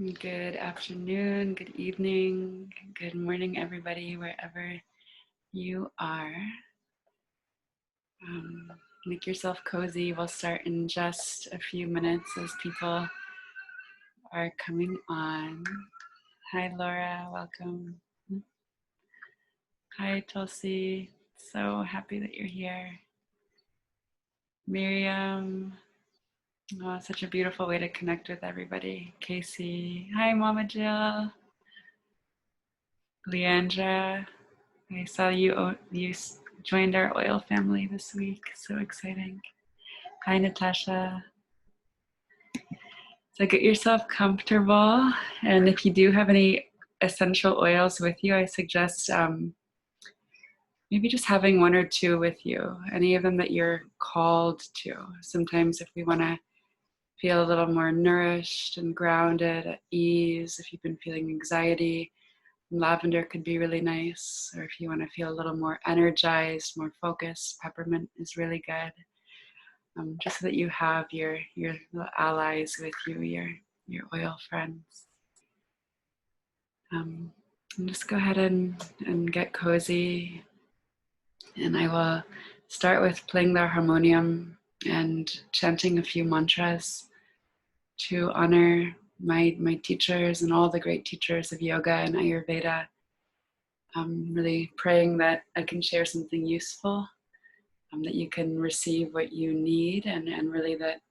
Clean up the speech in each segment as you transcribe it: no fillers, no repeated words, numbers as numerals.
Good afternoon, good evening, good morning, everybody, wherever you are. Make yourself cozy. We'll start in just a few minutes as people are coming on. Hi, Laura. Welcome. Hi, Tulsi. So happy that you're here. Miriam. Oh, such a beautiful way to connect with everybody. Casey. Hi, Mama Jill. Leandra. I saw you joined our oil family this week. So exciting. Hi, Natasha. So get yourself comfortable. And if you do have any essential oils with you, I suggest maybe just having one or two with you, any of them that you're called to. Sometimes if we want to feel a little more nourished and grounded, at ease, if you've been feeling anxiety, lavender could be really nice. Or if you want to feel a little more energized, more focused, peppermint is really good. Just so that you have your little allies with you, your oil friends. And just go ahead and get cozy. And I will start with playing the harmonium and chanting a few mantras to honor my teachers and all the great teachers of yoga and Ayurveda. I'm really praying that I can share something useful, that you can receive what you need, and really that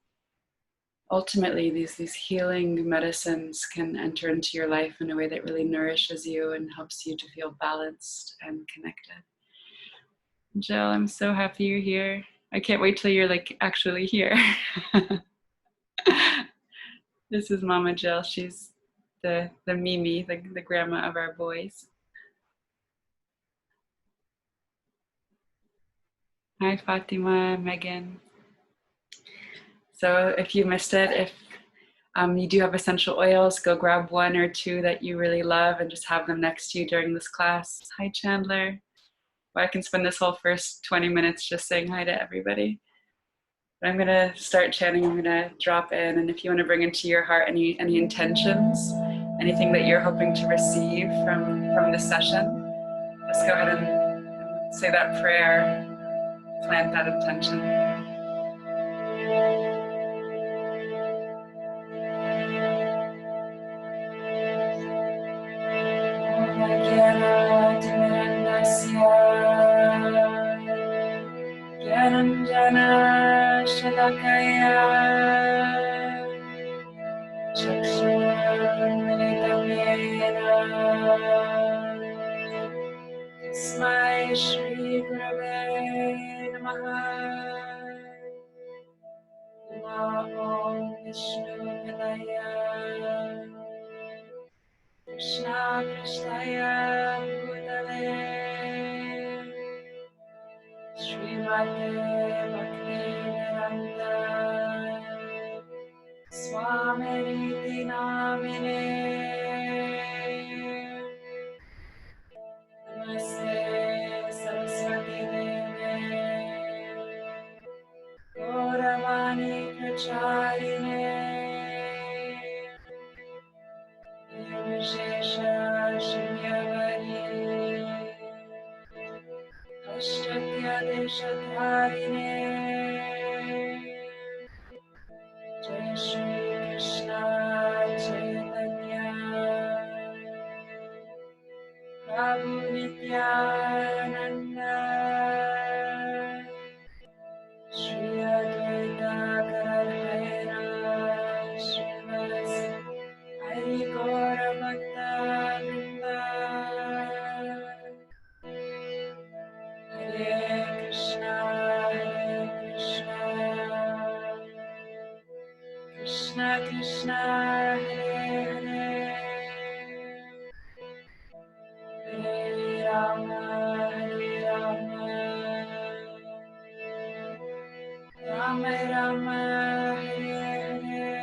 ultimately these healing medicines can enter into your life in a way that really nourishes you and helps you to feel balanced and connected. Jill, I'm so happy you're here. I can't wait till you're like actually here. This is Mama Jill. She's the Mimi, the grandma of our boys. Hi, Fatima, Megan. So if you missed it, if you do have essential oils, go grab one or two that you really love and just have them next to you during this class. Hi, Chandler. Well, I can spend this whole first 20 minutes just saying hi to everybody. But I'm going to start chanting. I'm going to drop in. And if you want to bring into your heart any intentions, anything that you're hoping to receive from this session, just go ahead and say that prayer, plant that intention. Jnana Shalakaya Chakshurmilitamena Tasmai Shri Gurave Namaha Namo Vishnu Padaya Krishna Krishnaya Bhutale Srimate Bhakti Vedanta Swami Namine Namaste Saraswati Deve Gauravani Pracharine Nirvishesha Shunyavani Ashtya Deshatharine Jai Shri Krishna Chaitanya Prabhu Nityananda Shri Advaita Gadadhara Srivas Hari Gaura Bhakta Vrinda Hare Krishna Krishna Krishna Hare Hare Hare Rama Rama Rama Hare Hare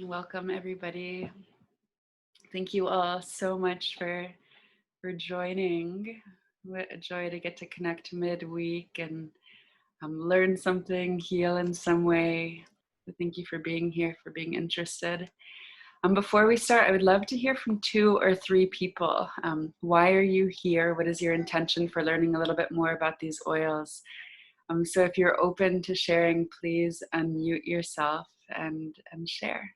Welcome, everybody. Thank you all so much for joining. What a joy to get to connect midweek and learn something, heal in some way. So thank you for being here, for being interested. Before we start, I would love to hear from 2 or 3 people. Why are you here? What is your intention for learning a little bit more about these oils? So if you're open to sharing, please unmute yourself and share.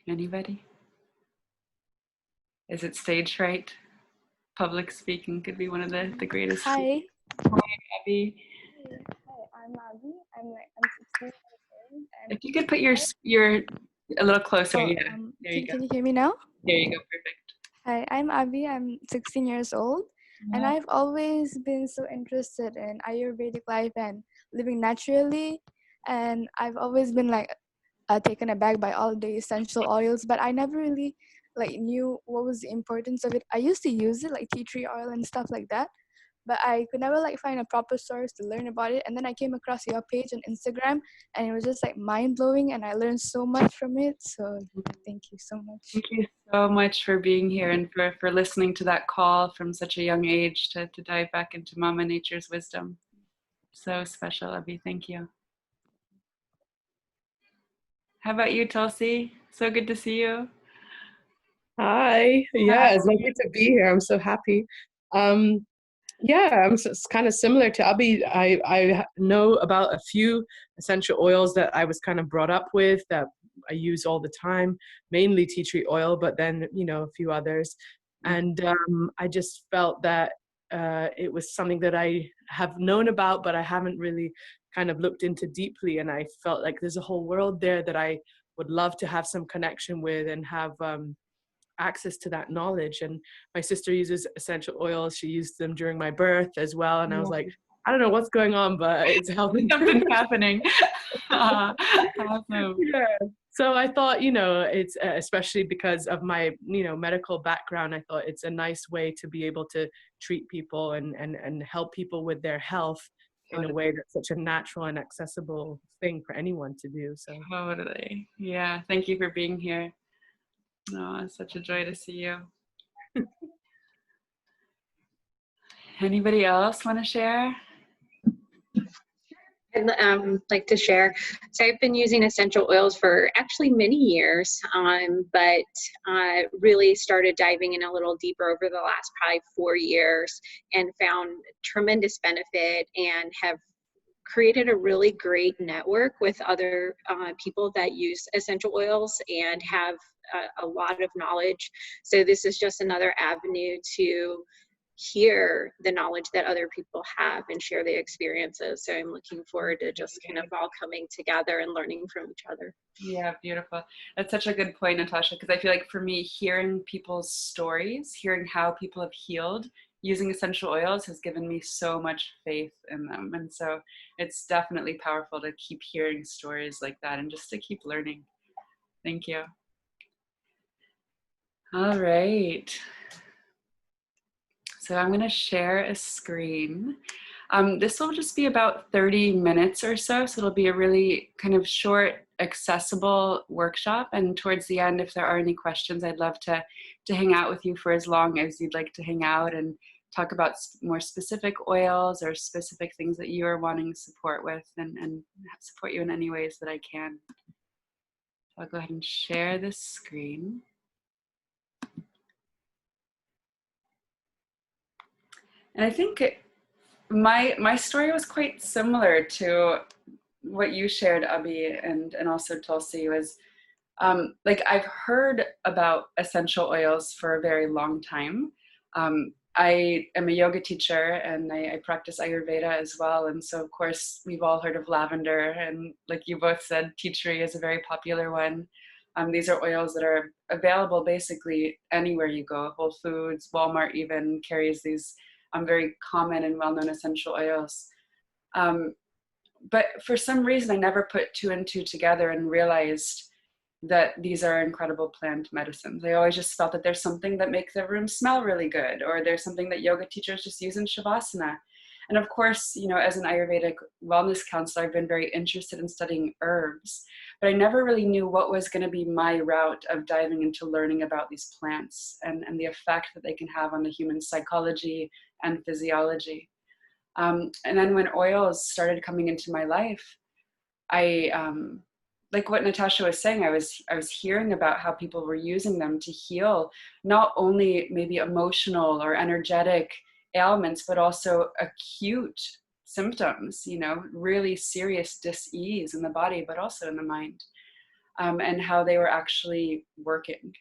Anybody? Is it stage fright? Public speaking could be one of the greatest. Hi. Hi, Abby. Hi, I'm Abby. I'm 16 years old. If you could put your a little closer, yeah. There you go. Can you hear me now? There you go. Perfect. Hi, I'm Abby. I'm 16 years old, and I've always been so interested in Ayurvedic life and living naturally. And I've always been taken aback by all the essential oils, but I never really knew what was the importance of it. I used to use it like tea tree oil and stuff like that, but I could never find a proper source to learn about it. And then I came across your page on Instagram, and it was just mind-blowing, and I learned so much from it. So thank you so much. Thank you so much for being here and for listening to that call from such a young age to dive back into Mama Nature's wisdom. So special, Abby. Thank you. How about you, Tulsi? So good to see you. Hi. Yeah, it's lovely to be here. I'm so happy. Yeah, it's kind of similar to Abby. I know about a few essential oils that I was kind of brought up with that I use all the time, mainly tea tree oil, but then, a few others. And I just felt that it was something that I have known about, but I haven't really kind of looked into deeply. And I felt like there's a whole world there that I would love to have some connection with and have access to that knowledge. And my sister uses essential oils. She used them during my birth as well. And I was like, I don't know what's going on, but it's helping. Something's happening. Awesome. Yeah. So I thought, it's especially because of my, medical background, I thought it's a nice way to be able to treat people and help people with their health in a way that's such a natural and accessible thing for anyone to do. So totally. Yeah. Thank you for being here. Oh, it's such a joy to see you. Anybody else want to share? I'd like to share. So I've been using essential oils for actually many years, but really started diving in a little deeper over the last probably 4 years and found tremendous benefit and have created a really great network with other people that use essential oils and have a lot of knowledge. So this is just another avenue to hear the knowledge that other people have and share the experiences. So I'm looking forward to just kind of all coming together and learning from each other. Yeah, beautiful. That's such a good point, Natasha, because I feel like for me, hearing people's stories, hearing how people have healed using essential oils has given me so much faith in them. And so it's definitely powerful to keep hearing stories like that and just to keep learning. Thank you. All right. So I'm going to share a screen. This will just be about 30 minutes or so. So it'll be a really kind of short, accessible workshop. And towards the end, if there are any questions, I'd love to hang out with you for as long as you'd like to hang out and talk about more specific oils or specific things that you are wanting support with and support you in any ways that I can. So I'll go ahead and share this screen. And I think my story was quite similar to what you shared, Abhi, and also Tulsi. Was I've heard about essential oils for a very long time. I am a yoga teacher and I practice Ayurveda as well. And so, of course, we've all heard of lavender. And like you both said, tea tree is a very popular one. These are oils that are available basically anywhere you go. Whole Foods, Walmart even carries these very common and well-known essential oils. But for some reason, I never put 2 and 2 together and realized that these are incredible plant medicines. I always just felt that there's something that makes the room smell really good, or there's something that yoga teachers just use in Shavasana. And of course, as an Ayurvedic wellness counselor, I've been very interested in studying herbs, but I never really knew what was going to be my route of diving into learning about these plants and the effect that they can have on the human psychology and physiology. And then when oils started coming into my life, I, like what Natasha was saying, I was hearing about how people were using them to heal not only maybe emotional or energetic ailments, but also acute symptoms, really serious dis-ease in the body, but also in the mind, and how they were actually working.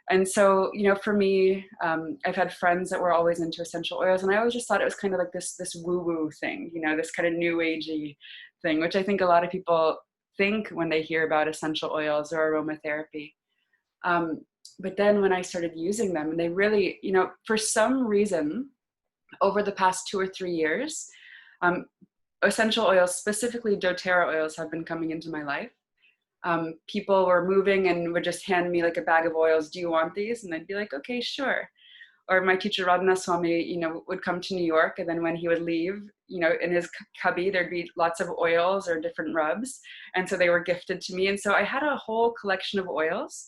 And so, for me, I've had friends that were always into essential oils, and I always just thought it was kind of like this woo-woo thing, this kind of new agey thing, which I think a lot of people think when they hear about essential oils or aromatherapy. But then when I started using them, and they really, for some reason, over the past 2 or 3 years, essential oils, specifically doTERRA oils, have been coming into my life. People were moving and would just hand me like a bag of oils. Do you want these? And I'd be like, okay, sure. Or my teacher Radhana Swami, would come to New York, and then when he would leave, in his cubby, there'd be lots of oils or different rubs. And so they were gifted to me. And so I had a whole collection of oils.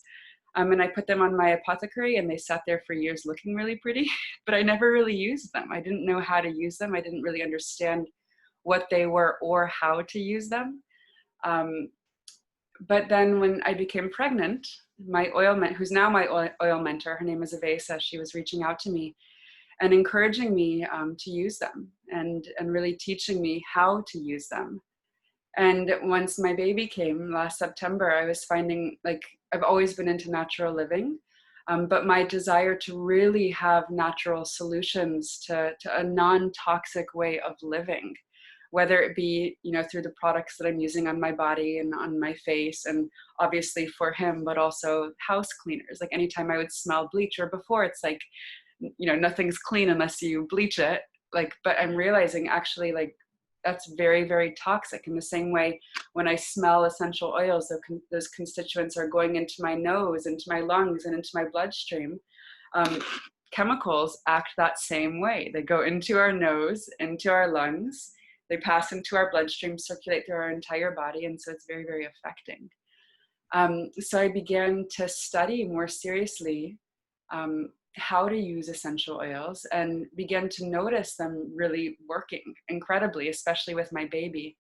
And I put them on my apothecary, and they sat there for years looking really pretty, but I never really used them. I didn't know how to use them. I didn't really understand what they were or how to use them. But then when I became pregnant, my who's now my oil mentor, her name is Avesa, she was reaching out to me and encouraging me to use them and really teaching me how to use them. And once my baby came last September, I was finding, like, I've always been into natural living, but my desire to really have natural solutions to a non-toxic way of living, whether it be, through the products that I'm using on my body and on my face, and obviously for him, but also house cleaners. Like anytime I would smell bleach, or before, it's like, nothing's clean unless you bleach it. Like, but I'm realizing actually, like, that's very, very toxic. In the same way, when I smell essential oils, those constituents are going into my nose, into my lungs, and into my bloodstream. Chemicals act that same way. They go into our nose, into our lungs, they pass into our bloodstream, circulate through our entire body, and so it's very, very affecting. So I began to study more seriously how to use essential oils, and began to notice them really working incredibly, especially with my baby,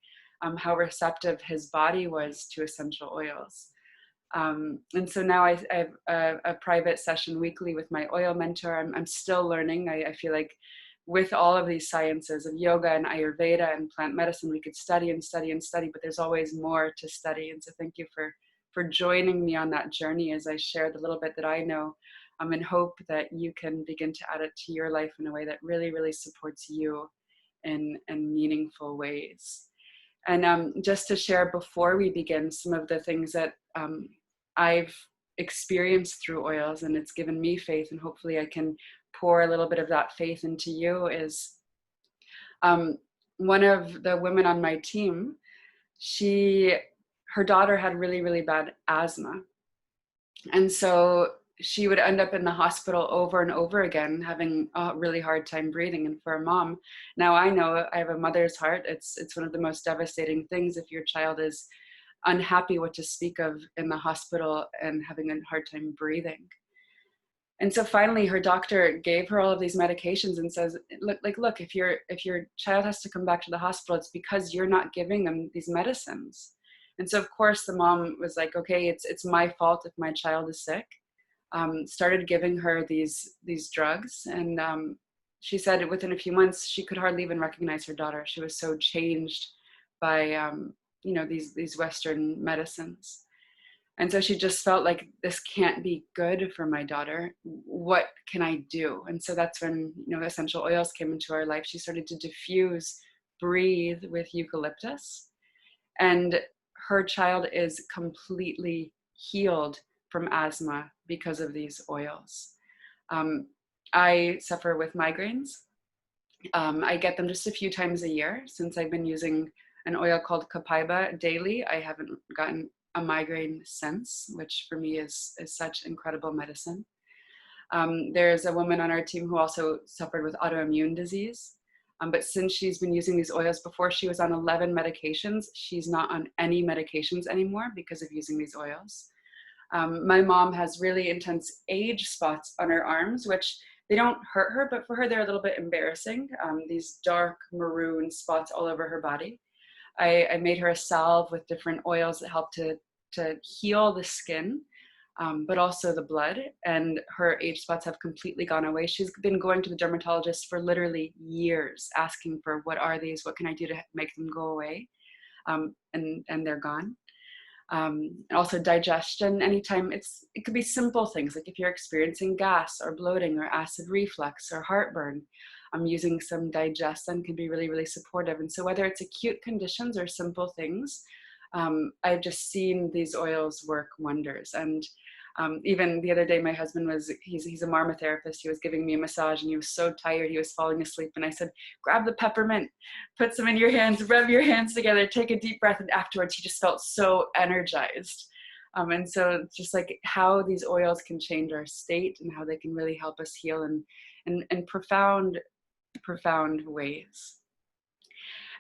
how receptive his body was to essential oils. And so now I have a private session weekly with my oil mentor. I'm still learning. I feel like with all of these sciences of yoga and Ayurveda and plant medicine, we could study and study and study, but there's always more to study. And so thank you for joining me on that journey as I share the little bit that I know, and hope that you can begin to add it to your life in a way that really, really supports you in meaningful ways. And just to share before we begin some of the things that I've experienced through oils, and it's given me faith, and hopefully I can pour a little bit of that faith into you, is one of the women on my team, her daughter had really, really bad asthma. And so she would end up in the hospital over and over again, having a really hard time breathing. And for a mom, now I know, I have a mother's heart. It's one of the most devastating things if your child is unhappy, what to speak of in the hospital and having a hard time breathing. And so finally her doctor gave her all of these medications and says, look, if your child has to come back to the hospital, it's because you're not giving them these medicines. And so of course the mom was like, okay, it's my fault if my child is sick. Started giving her these drugs, and she said within a few months she could hardly even recognize her daughter. She was so changed by these Western medicines. And so she just felt like, this can't be good for my daughter. What can I do? And so that's when essential oils came into our life. She started to diffuse, breathe with eucalyptus, and her child is completely healed from asthma because of these oils. I suffer with migraines. I get them just a few times a year. Since I've been using an oil called Copaiba daily, I haven't gotten a migraine since, which for me is such incredible medicine. There's a woman on our team who also suffered with autoimmune disease. But since she's been using these oils, before she was on 11 medications, she's not on any medications anymore because of using these oils. My mom has really intense age spots on her arms, which they don't hurt her, but for her, they're a little bit embarrassing. These dark maroon spots all over her body. I made her a salve with different oils that help to heal the skin, but also the blood, and her age spots have completely gone away. She's been going to the dermatologist for literally years, asking for what are these, what can I do to make them go away, and they're gone. And also digestion, anytime it could be simple things like if you're experiencing gas or bloating or acid reflux or heartburn, using some Digestion can be really, really supportive. And so whether it's acute conditions or simple things, I've just seen these oils work wonders. And even the other day, my husband he's a marmotherapist. He was giving me a massage and he was so tired, he was falling asleep. And I said, grab the peppermint, put some in your hands, rub your hands together, take a deep breath. And afterwards, he just felt so energized. And so it's just like how these oils can change our state and how they can really help us heal in profound ways.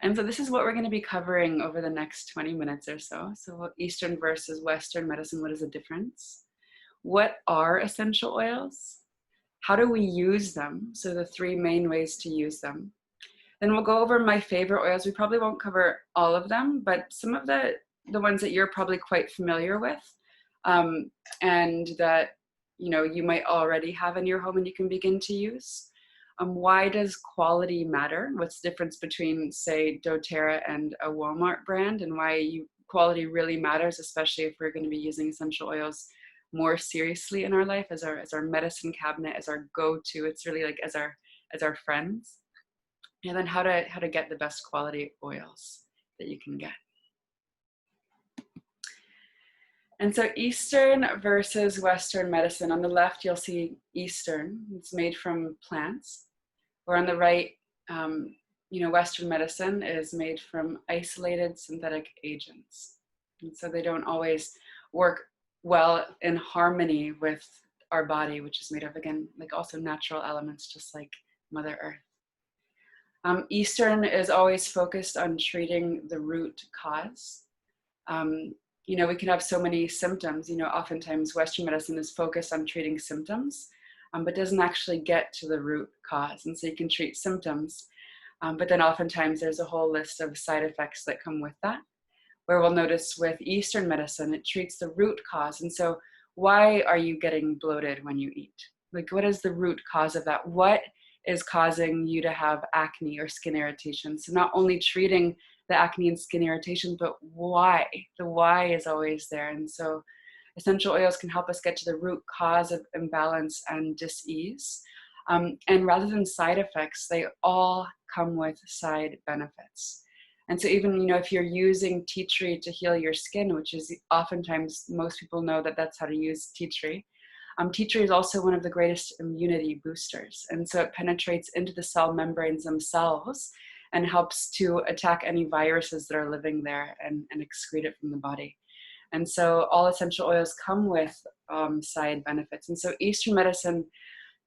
And so this is what we're going to be covering over the next 20 minutes or so. So Eastern versus Western medicine, what is the difference? What are essential oils? How do we use them? So the 3 main ways to use them. Then we'll go over my favorite oils. We probably won't cover all of them, but some of the ones that you're probably quite familiar with, and that you might already have in your home and you can begin to use. Why does quality matter? What's the difference between, say, doTERRA and a Walmart brand, and why quality really matters, especially if we're going to be using essential oils more seriously in our life as our medicine cabinet, as our go-to. It's really like as our friends. And then how to get the best quality oils that you can get. And so Eastern versus Western medicine. On the left, you'll see Eastern. It's made from plants. Or on the right, Western medicine is made from isolated synthetic agents. And so they don't always work well in harmony with our body, which is made of, again, like also natural elements, just like Mother Earth. Eastern is always focused on treating the root cause. We can have so many symptoms. Oftentimes Western medicine is focused on treating symptoms, but doesn't actually get to the root cause. And so you can treat symptoms, but then oftentimes there's a whole list of side effects that come with that, where we'll notice with Eastern medicine, it treats the root cause. And so why are you getting bloated when you eat? Like, what is the root cause of that? What is causing you to have acne or skin irritation? So not only treating the acne and skin irritation, but why? The why is always there. And so essential oils can help us get to the root cause of imbalance and dis-ease. And rather than side effects, they all come with side benefits. And so even, if you're using tea tree to heal your skin, which is oftentimes, most people know that that's how to use tea tree. Tea tree is also one of the greatest immunity boosters. And so it penetrates into the cell membranes themselves and helps to attack any viruses that are living there and excrete it from the body. And so all essential oils come with side benefits. And so Eastern medicine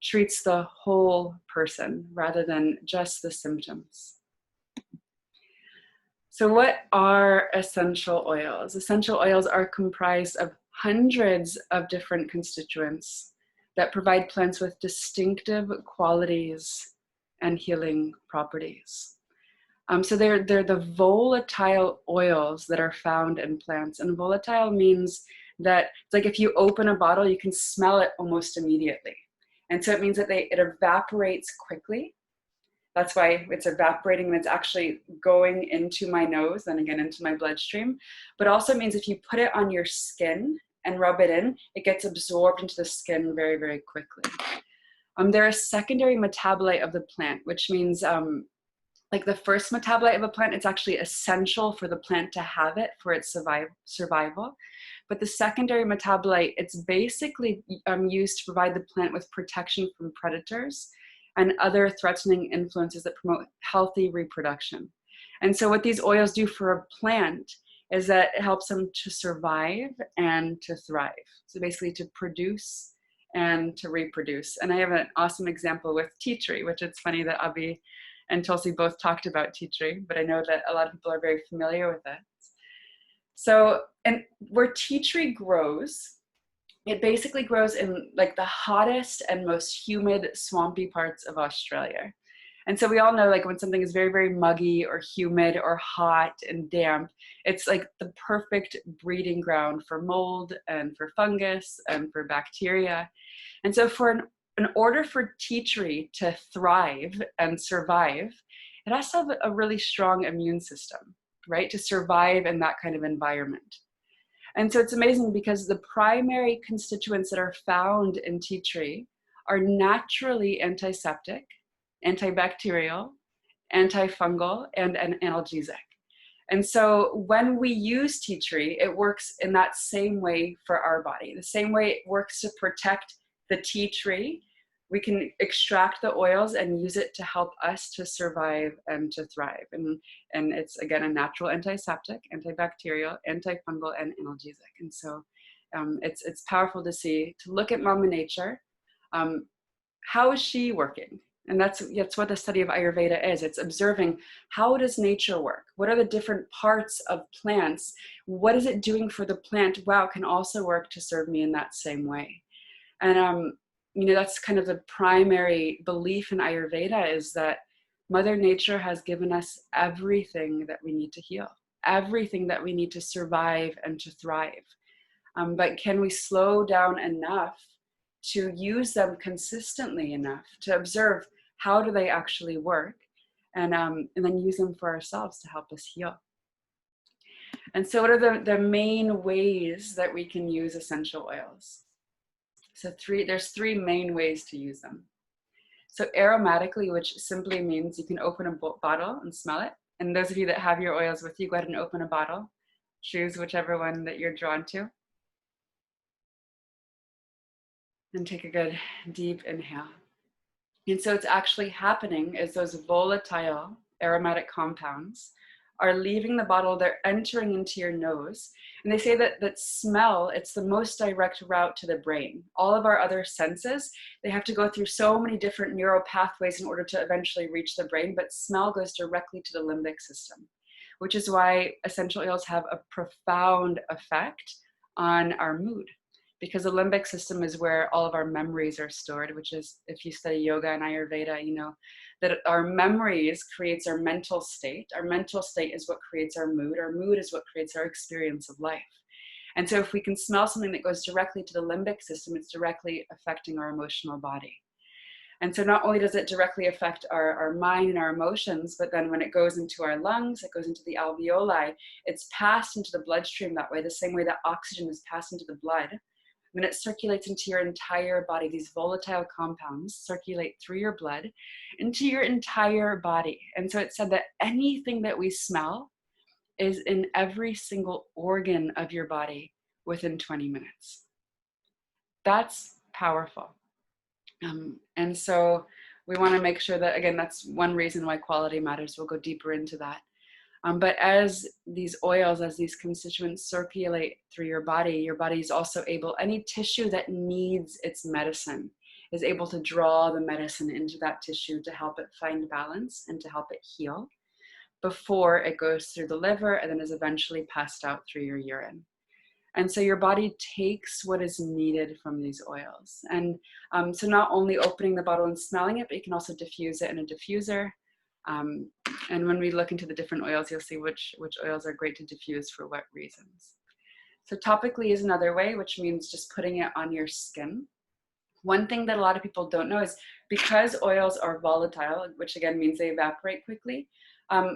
treats the whole person rather than just the symptoms. So what are essential oils? Essential oils are comprised of hundreds of different constituents that provide plants with distinctive qualities and healing properties. So they're the volatile oils that are found in plants. And volatile means that it's like if you open a bottle, you can smell it almost immediately. And so it means that it evaporates quickly. That's why it's evaporating and it's actually going into my nose and again into my bloodstream. But also means if you put it on your skin and rub it in, it gets absorbed into the skin very, very quickly. They're a secondary metabolite of the plant, which means like the first metabolite of a plant, it's actually essential for the plant to have it for its survival. But the secondary metabolite, it's basically used to provide the plant with protection from predators and other threatening influences that promote healthy reproduction. And so what these oils do for a plant is that it helps them to survive and to thrive. So basically to produce and to reproduce. And I have an awesome example with tea tree, which it's funny that Abhi and Tulsi both talked about tea tree, but I know that a lot of people are very familiar with it. So, and where tea tree grows, it basically grows in like the hottest and most humid, swampy parts of Australia. And so we all know, like, when something is very, very muggy or humid or hot and damp, it's like the perfect breeding ground for mold and for fungus and for bacteria. And so in order for tea tree to thrive and survive, it has to have a really strong immune system, right, to survive in that kind of environment. And so it's amazing because the primary constituents that are found in tea tree are naturally antiseptic, antibacterial, antifungal, and an analgesic. And so when we use tea tree, it works in that same way for our body. The same way it works to protect the tea tree, we can extract the oils and use it to help us to survive and to thrive. And it's, again, a natural antiseptic, antibacterial, antifungal, and analgesic. And so it's powerful to see, to look at Mama Nature. How is she working? And that's what the study of Ayurveda is. It's observing, how does nature work? What are the different parts of plants? What is it doing for the plant? Wow, can also work to serve me in that same way. And that's kind of the primary belief in Ayurveda, is that Mother Nature has given us everything that we need to heal, everything that we need to survive and to thrive. But can we slow down enough to use them consistently enough to observe how do they actually work, and then use them for ourselves to help us heal? And so what are the main ways that we can use essential oils? So there's three main ways to use them. So aromatically, which simply means you can open a bottle and smell it. And those of you that have your oils with you, go ahead and open a bottle. Choose whichever one that you're drawn to. And take a good deep inhale. And so it's actually happening is those volatile aromatic compounds are leaving the bottle, they're entering into your nose. And they say that smell, it's the most direct route to the brain. All of our other senses, they have to go through so many different neural pathways in order to eventually reach the brain, but smell goes directly to the limbic system, which is why essential oils have a profound effect on our mood. Because the limbic system is where all of our memories are stored, which is, if you study yoga and Ayurveda, you know that our memories creates our mental state. Our mental state is what creates our mood. Our mood is what creates our experience of life. And so if we can smell something that goes directly to the limbic system, it's directly affecting our emotional body. And so not only does it directly affect our mind and our emotions, but then when it goes into our lungs, it goes into the alveoli, it's passed into the bloodstream that way, the same way that oxygen is passed into the blood. When it circulates into your entire body, these volatile compounds circulate through your blood into your entire body. And so it said that anything that we smell is in every single organ of your body within 20 minutes. That's powerful. And so we want to make sure that, again, that's one reason why quality matters. We'll go deeper into that. But as these oils, as these constituents circulate through your body is also able, any tissue that needs its medicine is able to draw the medicine into that tissue to help it find balance and to help it heal before it goes through the liver and then is eventually passed out through your urine. And so your body takes what is needed from these oils. And so not only opening the bottle and smelling it, but you can also diffuse it in a diffuser. And when we look into the different oils, you'll see which oils are great to diffuse for what reasons. So topically is another way, which means just putting it on your skin. One thing that a lot of people don't know is because oils are volatile, which again means they evaporate quickly,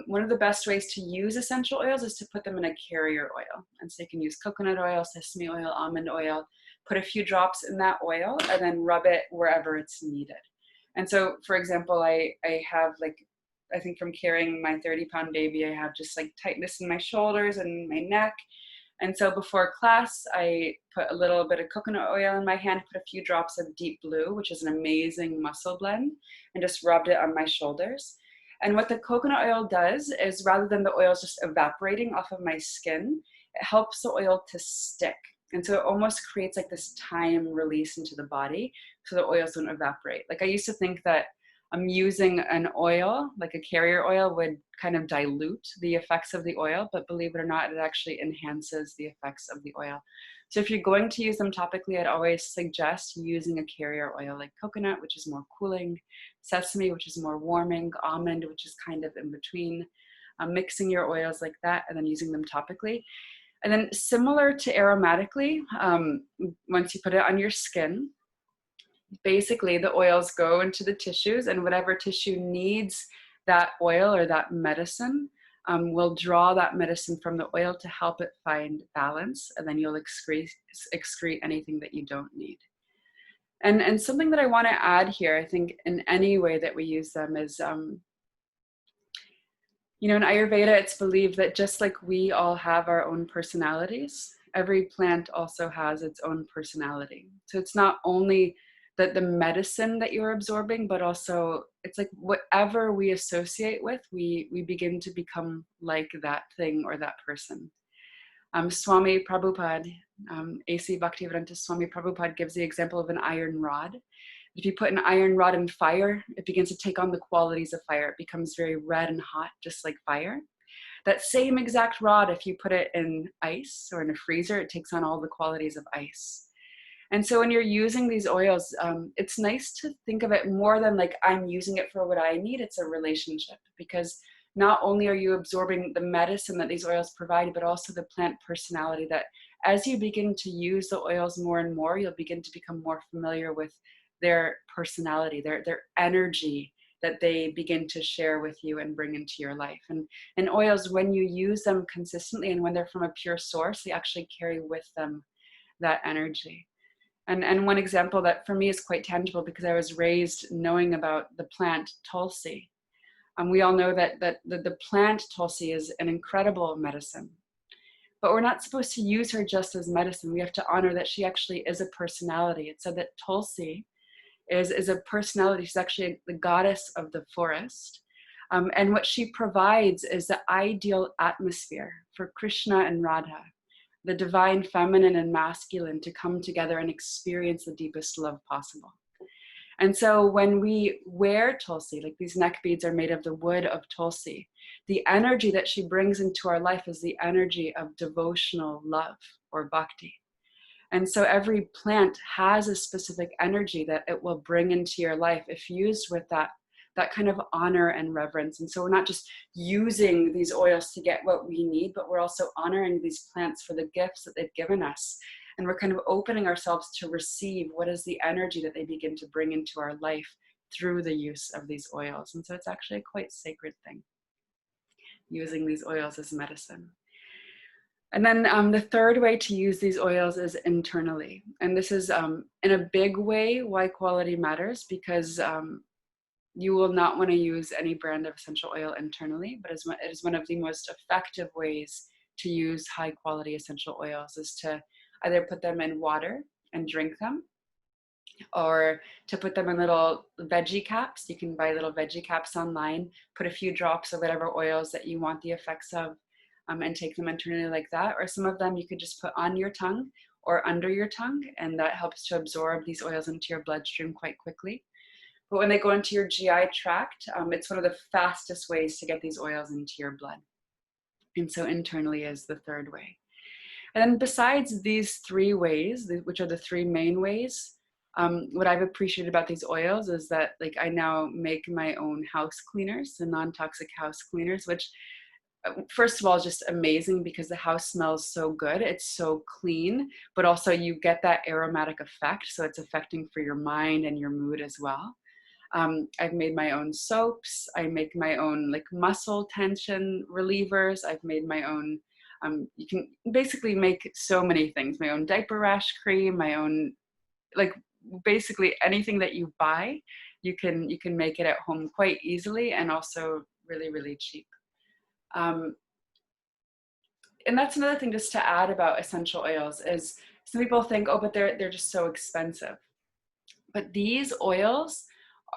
one of the best ways to use essential oils is to put them in a carrier oil. And so you can use coconut oil, sesame oil, almond oil, put a few drops in that oil and then rub it wherever it's needed. And so, for example, I have I think from carrying my 30-pound baby, I have just like tightness in my shoulders and my neck. And so before class, I put a little bit of coconut oil in my hand, put a few drops of Deep Blue, which is an amazing muscle blend, and just rubbed it on my shoulders. And what the coconut oil does is, rather than the oils just evaporating off of my skin, it helps the oil to stick. And so it almost creates like this time release into the body so the oils don't evaporate. Like I used to think that Using an oil, like a carrier oil, would kind of dilute the effects of the oil, but believe it or not, it actually enhances the effects of the oil. So if you're going to use them topically, I'd always suggest using a carrier oil like coconut, which is more cooling, sesame, which is more warming, almond, which is kind of in between, mixing your oils like that and then using them topically. And then similar to aromatically, once you put it on your skin, basically the oils go into the tissues, and whatever tissue needs that oil or that medicine will draw that medicine from the oil to help it find balance, and then you'll excrete anything that you don't need. And something that I want to add here, I think in any way that we use them is, you know, in Ayurveda, it's believed that just like we all have our own personalities, every plant also has its own personality. So it's not only the medicine that you're absorbing, but also it's like whatever we associate with, we begin to become like that thing or that person. Swami Prabhupada, A.C. Bhaktivedanta Swami Prabhupada gives the example of an iron rod. If you put an iron rod in fire, it begins to take on the qualities of fire. It becomes very red and hot, just like fire. That same exact rod, if you put it in ice or in a freezer, it takes on all the qualities of ice. And so when you're using these oils, it's nice to think of it more than like I'm using it for what I need. It's a relationship, because not only are you absorbing the medicine that these oils provide, but also the plant personality that as you begin to use the oils more and more, you'll begin to become more familiar with their personality, their energy that they begin to share with you and bring into your life. And oils, when you use them consistently and when they're from a pure source, they actually carry with them that energy. And one example that for me is quite tangible, because I was raised knowing about the plant Tulsi. We all know that the plant Tulsi is an incredible medicine, but we're not supposed to use her just as medicine. We have to honor that she actually is a personality. It said that Tulsi is a personality. She's actually the goddess of the forest. And what she provides is the ideal atmosphere for Krishna and Radha, the divine feminine and masculine, to come together and experience the deepest love possible. And so when we wear Tulsi, like these neck beads are made of the wood of Tulsi, the energy that she brings into our life is the energy of devotional love or bhakti. And so every plant has a specific energy that it will bring into your life if used with that kind of honor and reverence. And so we're not just using these oils to get what we need, but we're also honoring these plants for the gifts that they've given us. And we're kind of opening ourselves to receive what is the energy that they begin to bring into our life through the use of these oils. And so it's actually a quite sacred thing, using these oils as medicine. And then the third way to use these oils is internally. And this is in a big way why quality matters, because you will not want to use any brand of essential oil internally, but it is one of the most effective ways to use high quality essential oils is to either put them in water and drink them, or to put them in little veggie caps. You can buy little veggie caps online, put a few drops of whatever oils that you want the effects of, and take them internally like that. Or some of them you could just put on your tongue or under your tongue, and that helps to absorb these oils into your bloodstream quite quickly. But when they go into your GI tract, it's one of the fastest ways to get these oils into your blood. And so internally is the third way. And then besides these three ways, which are the three main ways, what I've appreciated about these oils is that like I now make my own house cleaners, the non-toxic house cleaners, which first of all is just amazing because the house smells so good. It's so clean, but also you get that aromatic effect. So it's affecting for your mind and your mood as well. I've made my own soaps. I make my own like muscle tension relievers. I've made my own, you can basically make so many things, my own diaper rash cream, my own, like basically anything that you buy, you can make it at home quite easily and also really, really cheap. And that's another thing just to add about essential oils is some people think, oh, but they're just so expensive. But these oils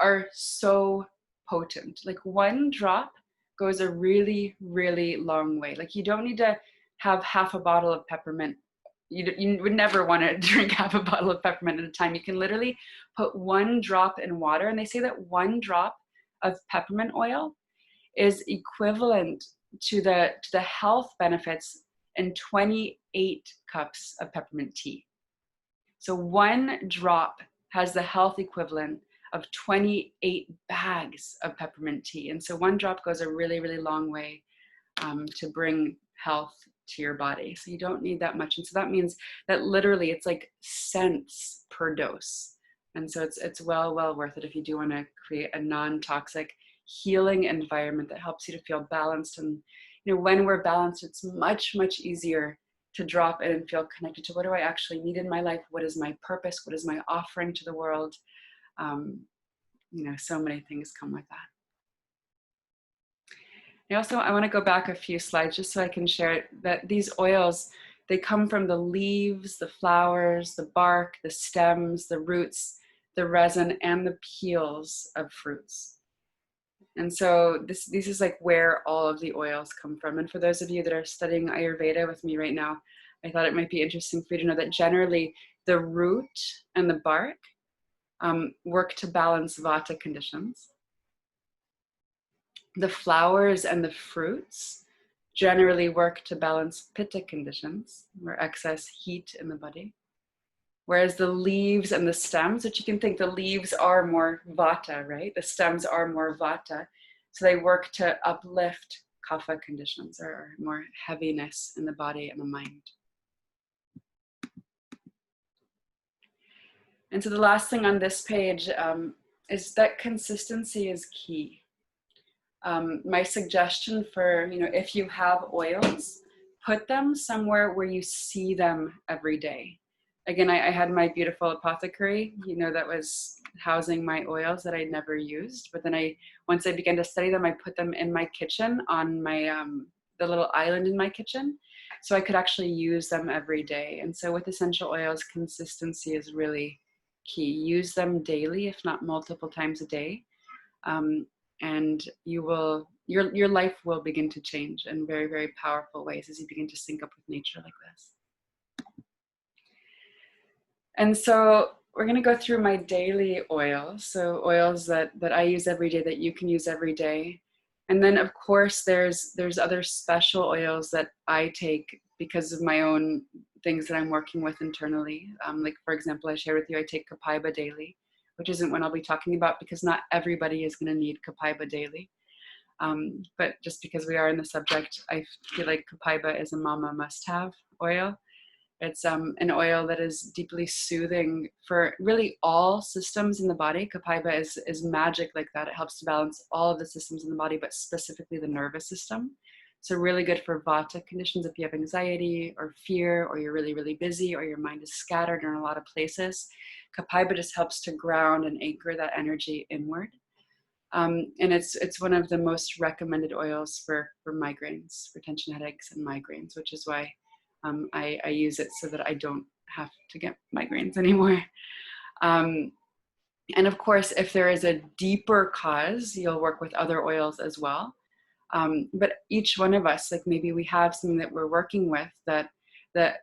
are so potent. Like one drop goes a really, really long way. Like you don't need to have half a bottle of peppermint. You would never want to drink half a bottle of peppermint at a time. You can literally put one drop in water, and they say that one drop of peppermint oil is equivalent to the health benefits in 28 cups of peppermint tea. So 1 drop has the health equivalent of 28 bags of peppermint tea. And so 1 drop goes a really, really long way to bring health to your body. So you don't need that much. And so that means that literally it's like cents per dose. And so it's well worth it if you do want to create a non-toxic healing environment that helps you to feel balanced. And when we're balanced, it's much easier to drop in and feel connected to, what do I actually need in my life? What is my purpose? What is my offering to the world? So many things come with that. I want to go back a few slides just so I can share that these oils, they come from the leaves, the flowers, the bark, the stems, the roots, the resin, and the peels of fruits. And so this is like where all of the oils come from. And for those of you that are studying Ayurveda with me right now, I thought it might be interesting for you to know that generally the root and the bark work to balance Vata conditions. The flowers and the fruits generally work to balance Pitta conditions, or excess heat in the body. Whereas the leaves and the stems, which you can think the leaves are more Vata, right? The stems are more Vata. So they work to uplift Kapha conditions, or more heaviness in the body and the mind. And so the last thing on this page is that consistency is key. My suggestion for, if you have oils, put them somewhere where you see them every day. Again, I had my beautiful apothecary, that was housing my oils that I'd never used. But then once I began to study them, I put them in my kitchen on my, the little island in my kitchen. So I could actually use them every day. And so with essential oils, consistency is really key. Use them daily, if not multiple times a day. And your life will begin to change in very, very powerful ways as you begin to sync up with nature like this. And so we're going to go through my daily oils. So oils that I use every day, that you can use every day. And then of course there's other special oils that I take because of my own things that I'm working with internally. Like for example, I shared with you, I take Copaiba daily, which isn't what I'll be talking about because not everybody is going to need Copaiba daily. But just because we are in the subject, I feel like Copaiba is a mama must-have oil. It's an oil that is deeply soothing for really all systems in the body. Copaiba is magic like that. It helps to balance all of the systems in the body, but specifically the nervous system. So really good for Vata conditions if you have anxiety or fear, or you're really, really busy, or your mind is scattered in a lot of places. Copaiba just helps to ground and anchor that energy inward. And it's one of the most recommended oils for migraines, for tension headaches and migraines, which is why I use it so that I don't have to get migraines anymore. And of course, if there is a deeper cause, you'll work with other oils as well. But each one of us, like maybe we have something that we're working with that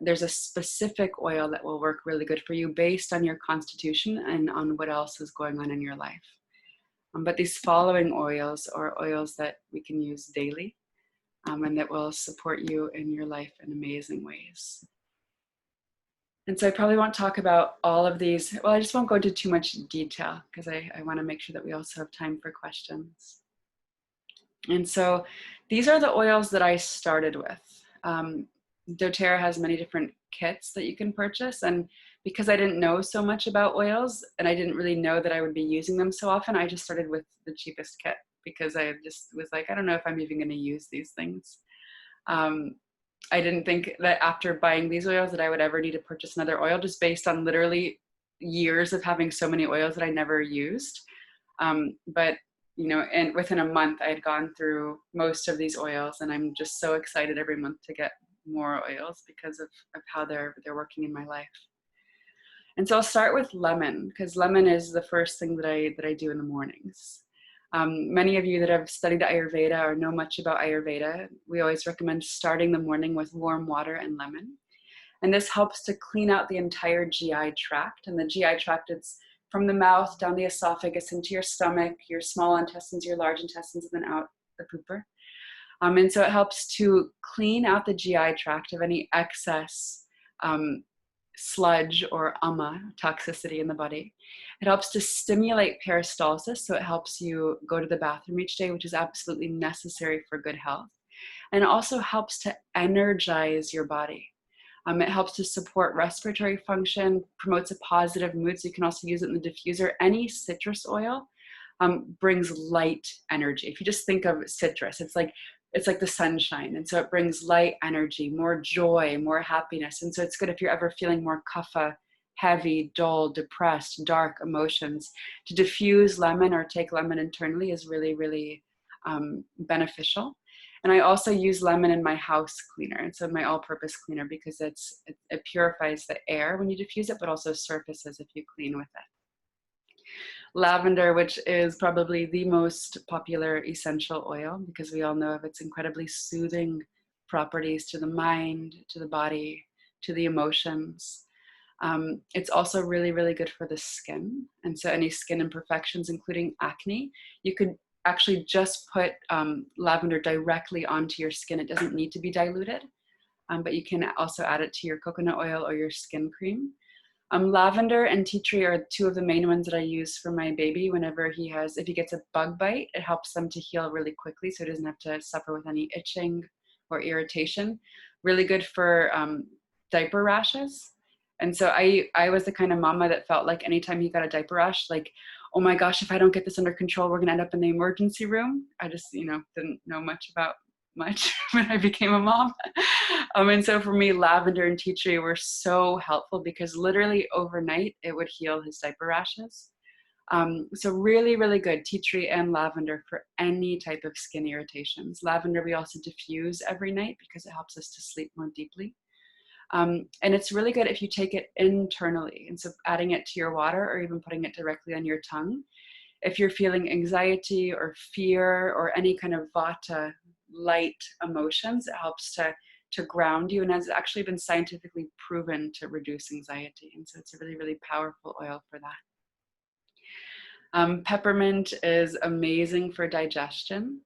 there's a specific oil that will work really good for you based on your constitution and on what else is going on in your life. But these following oils are oils that we can use daily. And that will support you in your life in amazing ways. And so I probably won't talk about all of these. Well, I just won't go into too much detail because I want to make sure that we also have time for questions. And so these are the oils that I started with. doTERRA has many different kits that you can purchase. And because I didn't know so much about oils and I didn't really know that I would be using them so often, I just started with the cheapest kit because I just was like, I don't know if I'm even going to use these things. I didn't think that after buying these oils that I would ever need to purchase another oil, just based on literally years of having so many oils that I never used. But you know, and within a month I had gone through most of these oils, and I'm just so excited every month to get more oils because of how they're working in my life. And so I'll start with lemon, because lemon is the first thing that I do in the mornings. Many of you that have studied Ayurveda or know much about Ayurveda, we always recommend starting the morning with warm water and lemon. And this helps to clean out the entire GI tract. And the GI tract, it's from the mouth down the esophagus into your stomach, your small intestines, your large intestines, and then out the pooper. And so it helps to clean out the GI tract of any excess sludge or toxicity in the body. It helps to stimulate peristalsis, so it helps you go to the bathroom each day, which is absolutely necessary for good health. And it also helps to energize your body. It helps to support respiratory function, promotes a positive mood, so you can also use it in the diffuser. Any citrus oil brings light energy. If you just think of citrus, it's like the sunshine. And so it brings light energy, more joy, more happiness. And so it's good if you're ever feeling more kapha, heavy, dull, depressed, dark emotions. To diffuse lemon or take lemon internally is really, really beneficial. And I also use lemon in my house cleaner. And so my all-purpose cleaner, because it purifies the air when you diffuse it, but also surfaces if you clean with it. Lavender, which is probably the most popular essential oil, because we all know of its incredibly soothing properties to the mind, to the body, to the emotions. It's also really, really good for the skin. And so any skin imperfections, including acne, you could actually just put lavender directly onto your skin. It doesn't need to be diluted, but you can also add it to your coconut oil or your skin cream. Lavender and tea tree are two of the main ones that I use for my baby whenever if he gets a bug bite, it helps them to heal really quickly so he doesn't have to suffer with any itching or irritation. Really good for diaper rashes. And so I was the kind of mama that felt like anytime he got a diaper rash, like, oh my gosh, if I don't get this under control, we're gonna end up in the emergency room. I just, didn't know much when I became a mom. And so for me, lavender and tea tree were so helpful because literally overnight it would heal his diaper rashes. So really, really good, tea tree and lavender for any type of skin irritations. Lavender we also diffuse every night because it helps us to sleep more deeply. And it's really good if you take it internally. And so adding it to your water or even putting it directly on your tongue. If you're feeling anxiety or fear or any kind of vata, light emotions, it helps to ground you and has actually been scientifically proven to reduce anxiety. And so it's a really, really powerful oil for that. Peppermint is amazing for digestion.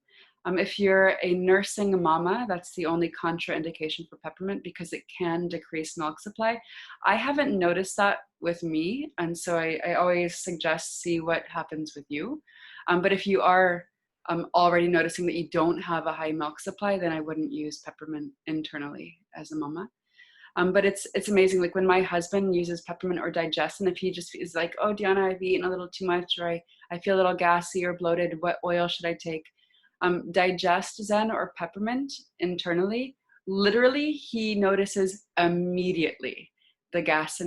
If you're a nursing mama, that's the only contraindication for peppermint because it can decrease milk supply. I haven't noticed that with me, and so I always suggest see what happens with you. But if you are already noticing that you don't have a high milk supply, then I wouldn't use peppermint internally as a mama. But it's amazing. Like when my husband uses peppermint or Digestion, if he just is like, oh, Deanna, I've eaten a little too much, or I feel a little gassy or bloated, what oil should I take? Digestion or peppermint internally, literally he notices immediately the gas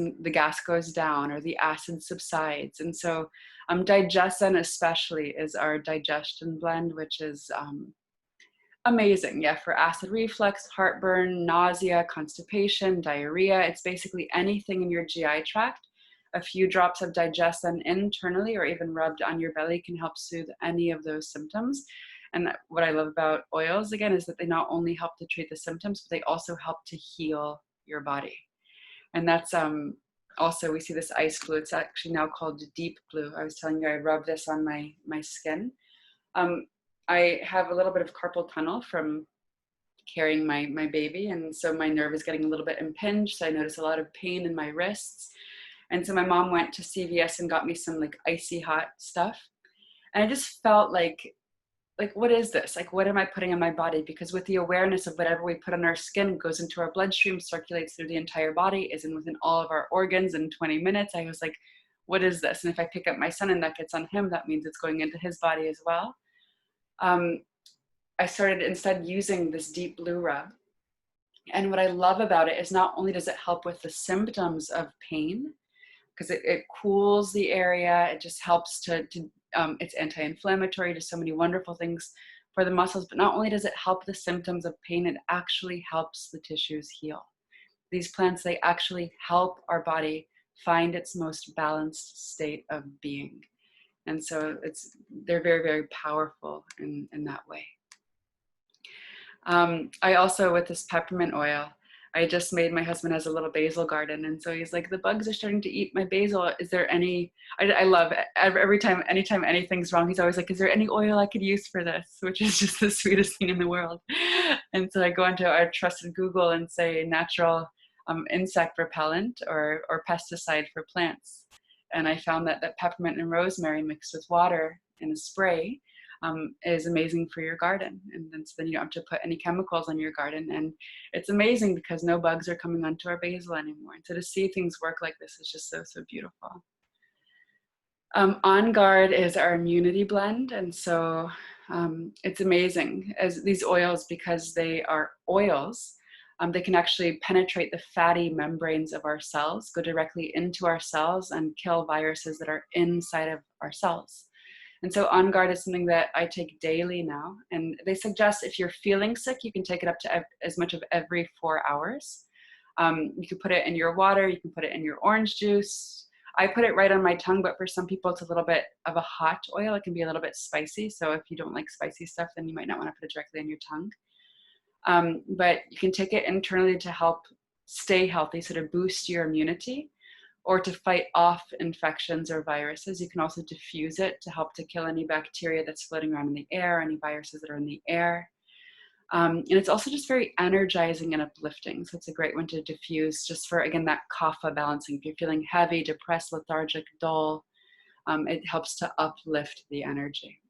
goes down or the acid subsides. And so Digestion especially is our digestion blend, which is amazing, yeah, for acid reflux, heartburn, nausea, constipation, diarrhea. It's basically anything in your GI tract. A few drops of Digestion internally or even rubbed on your belly can help soothe any of those symptoms. And what I love about oils, again, is that they not only help to treat the symptoms, but they also help to heal your body. And that's also, we see this ice blue. It's actually now called deep blue. I was telling you I rub this on my skin. I have a little bit of carpal tunnel from carrying my baby. And so my nerve is getting a little bit impinged. So I notice a lot of pain in my wrists. And so my mom went to CVS and got me some like icy hot stuff. And I just felt like what is this? Like, what am I putting on my body? Because with the awareness of whatever we put on our skin goes into our bloodstream, circulates through the entire body, is within all of our organs in 20 minutes. I was like, what is this? And if I pick up my son and that gets on him, that means it's going into his body as well. I started instead using this deep blue rub. And what I love about it is not only does it help with the symptoms of pain, because it cools the area, it just helps it's anti-inflammatory, does so many wonderful things for the muscles, but not only does it help the symptoms of pain, it actually helps the tissues heal. These plants, they actually help our body find its most balanced state of being. And so they're very, very powerful in that way. I also, with this peppermint oil, I just made, my husband has a little basil garden, and so he's like, the bugs are starting to eat my basil. Is there any, I love it. Every time, anytime anything's wrong, he's always like, is there any oil I could use for this? Which is just the sweetest thing in the world. And so I go into our trusted Google and say natural insect repellent or pesticide for plants. And I found that peppermint and rosemary mixed with water in a spray is amazing for your garden. And then, so then you don't have to put any chemicals on your garden. And it's amazing because no bugs are coming onto our basil anymore. And so to see things work like this is just so, so beautiful. On Guard is our immunity blend. And so it's amazing as these oils, because they are oils, they can actually penetrate the fatty membranes of our cells, go directly into our cells and kill viruses that are inside of our cells. And so On Guard is something that I take daily now. And they suggest if you're feeling sick, you can take it up to as much of every 4 hours. You can put it in your water, you can put it in your orange juice. I put it right on my tongue, but for some people it's a little bit of a hot oil. It can be a little bit spicy. So if you don't like spicy stuff, then you might not want to put it directly on your tongue. But you can take it internally to help stay healthy, so to boost your immunity, or to fight off infections or viruses. You can also diffuse it to help to kill any bacteria that's floating around in the air, any viruses that are in the air. And it's also just very energizing and uplifting. So it's a great one to diffuse just for, again, that kapha balancing. If you're feeling heavy, depressed, lethargic, dull, it helps to uplift the energy.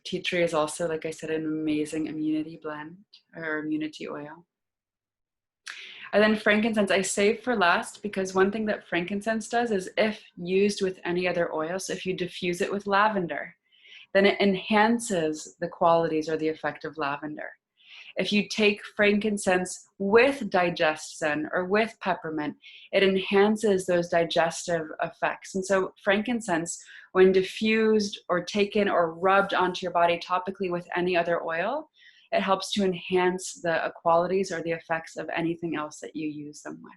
Tea tree is also, like I said, an amazing immunity blend or immunity oil. And then frankincense I save for last, because one thing that frankincense does is if used with any other oil, so if you diffuse it with lavender, then it enhances the qualities or the effect of lavender. If you take frankincense with Digestion or with peppermint, it enhances those digestive effects. And so frankincense, when diffused or taken or rubbed onto your body topically with any other oil, it helps to enhance the qualities or the effects of anything else that you use them with.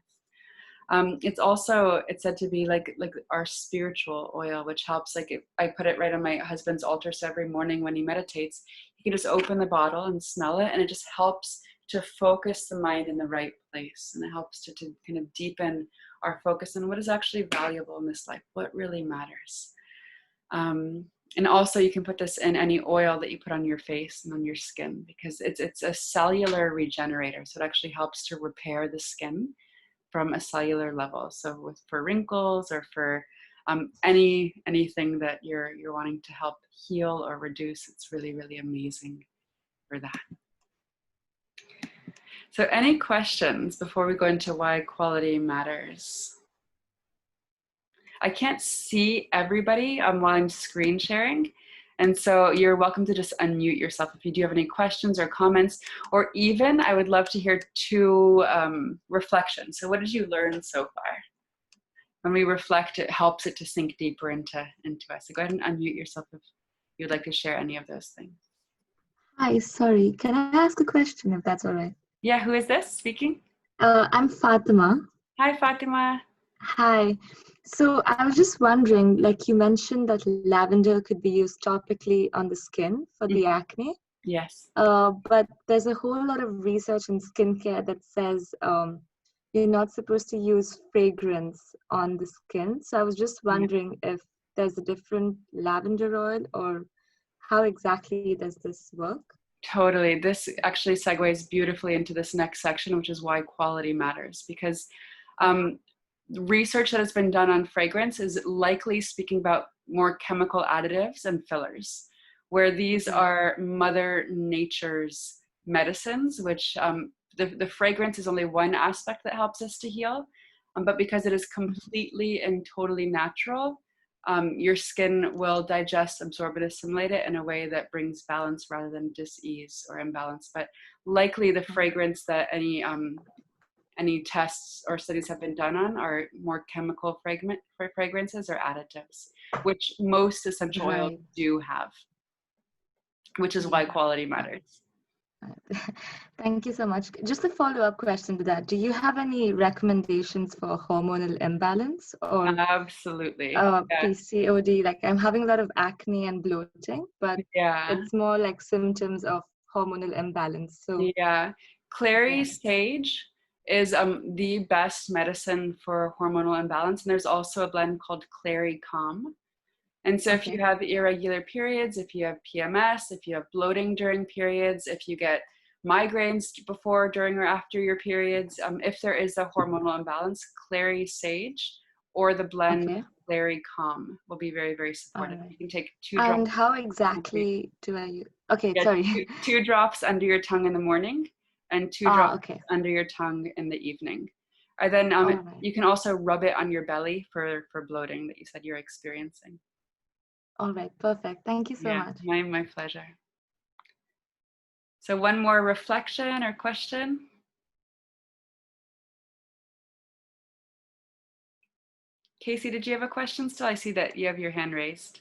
It's said to be like our spiritual oil, which helps, I put it right on my husband's altar, so every morning when he meditates, he can just open the bottle and smell it, and it just helps to focus the mind in the right place. And it helps to kind of deepen our focus on what is actually valuable in this life, what really matters. And also you can put this in any oil that you put on your face and on your skin, because it's a cellular regenerator. So it actually helps to repair the skin from a cellular level. So for wrinkles or for anything that you're wanting to help heal or reduce, it's really, really amazing for that. So any questions before we go into why quality matters? I can't see everybody while I'm screen sharing. And so you're welcome to just unmute yourself if you do have any questions or comments, or even I would love to hear 2 reflections. So what did you learn so far? When we reflect, it helps it to sink deeper into us. So go ahead and unmute yourself if you'd like to share any of those things. Hi, sorry. Can I ask a question if that's all right? Yeah, who is this speaking? I'm Fatima. Hi, Fatima. Hi. So I was just wondering, like you mentioned that lavender could be used topically on the skin for the acne. Yes. But there's a whole lot of research in skincare that says you're not supposed to use fragrance on the skin. So I was just wondering if there's a different lavender oil, or how exactly does this work? Totally. This actually segues beautifully into this next section, which is why quality matters. Because research that has been done on fragrance is likely speaking about more chemical additives and fillers, where these are Mother Nature's medicines, which the fragrance is only one aspect that helps us to heal. But because it is completely and totally natural, your skin will digest, absorb, and assimilate it in a way that brings balance rather than dis-ease or imbalance. But likely the fragrance that any tests or studies have been done on are more chemical fragrances or additives, which most essential oils do have, which is why quality matters. Thank you so much. Just a follow-up question to that. Do you have any recommendations for hormonal imbalance or Absolutely. PCOD? Like I'm having a lot of acne and bloating, but it's more like symptoms of hormonal imbalance. So Clary Yes. sage is the best medicine for hormonal imbalance. And there's also a blend called Clary Calm. And so if you have irregular periods, if you have PMS, if you have bloating during periods, if you get migraines before, during, or after your periods, if there is a hormonal imbalance, Clary sage or the blend Clary Calm will be very, very supportive. Right. You can take 2 And drops. how exactly do I use? Okay, Yeah, sorry. two drops under your tongue in the morning and 2 drops under your tongue in the evening. And then you can also rub it on your belly for bloating that you said you're experiencing. All right, perfect. Thank you so much. My pleasure. So one more reflection or question. Casey, did you have a question still? I see that you have your hand raised.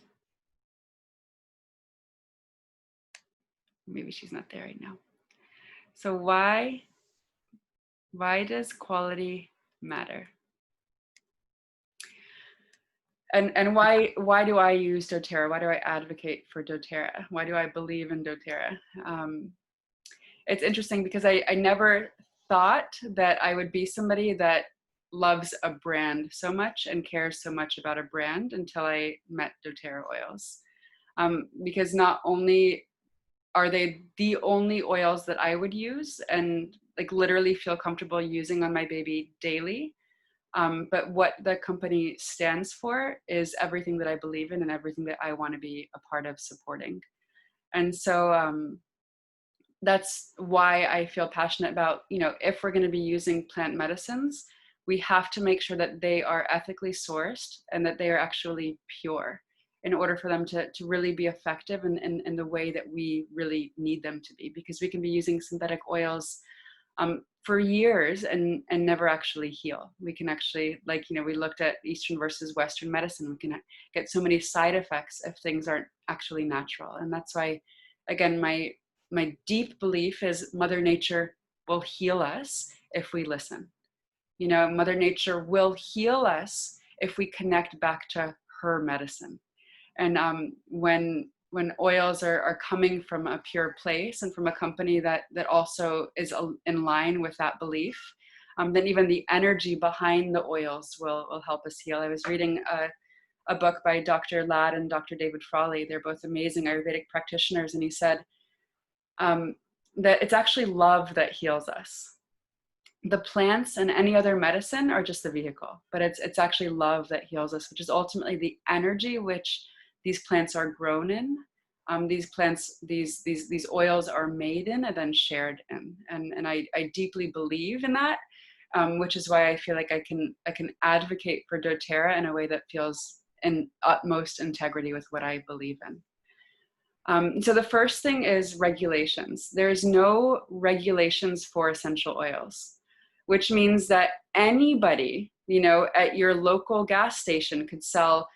Maybe she's not there right now. So why does quality matter? And why do I use doTERRA? Why do I advocate for doTERRA? Why do I believe in doTERRA? It's interesting because I never thought that I would be somebody that loves a brand so much and cares so much about a brand until I met doTERRA oils. Because not only are they the only oils that I would use and like literally feel comfortable using on my baby daily, but what the company stands for is everything that I believe in and everything that I want to be a part of supporting. And so that's why I feel passionate about, if we're going to be using plant medicines, we have to make sure that they are ethically sourced and that they are actually pure in order for them to really be effective in the way that we really need them to be, because we can be using synthetic oils for years and never actually heal. We can actually, we looked at Eastern versus Western medicine, we can get so many side effects if things aren't actually natural. And that's why, again, my deep belief is Mother Nature will heal us if we listen. Mother Nature will heal us if we connect back to her medicine. And when oils are coming from a pure place and from a company that also is in line with that belief, then even the energy behind the oils will help us heal. I was reading a book by Dr. Ladd and Dr. David Frawley. They're both amazing Ayurvedic practitioners. And he said that it's actually love that heals us. The plants and any other medicine are just the vehicle, but it's actually love that heals us, which is ultimately the energy which these plants are grown in. These plants, these oils are made in and then shared in. And I deeply believe in that, which is why I feel like I can advocate for doTERRA in a way that feels in utmost integrity with what I believe in. So the first thing is regulations. There's no regulations for essential oils, which means that anybody, at your local gas station could sell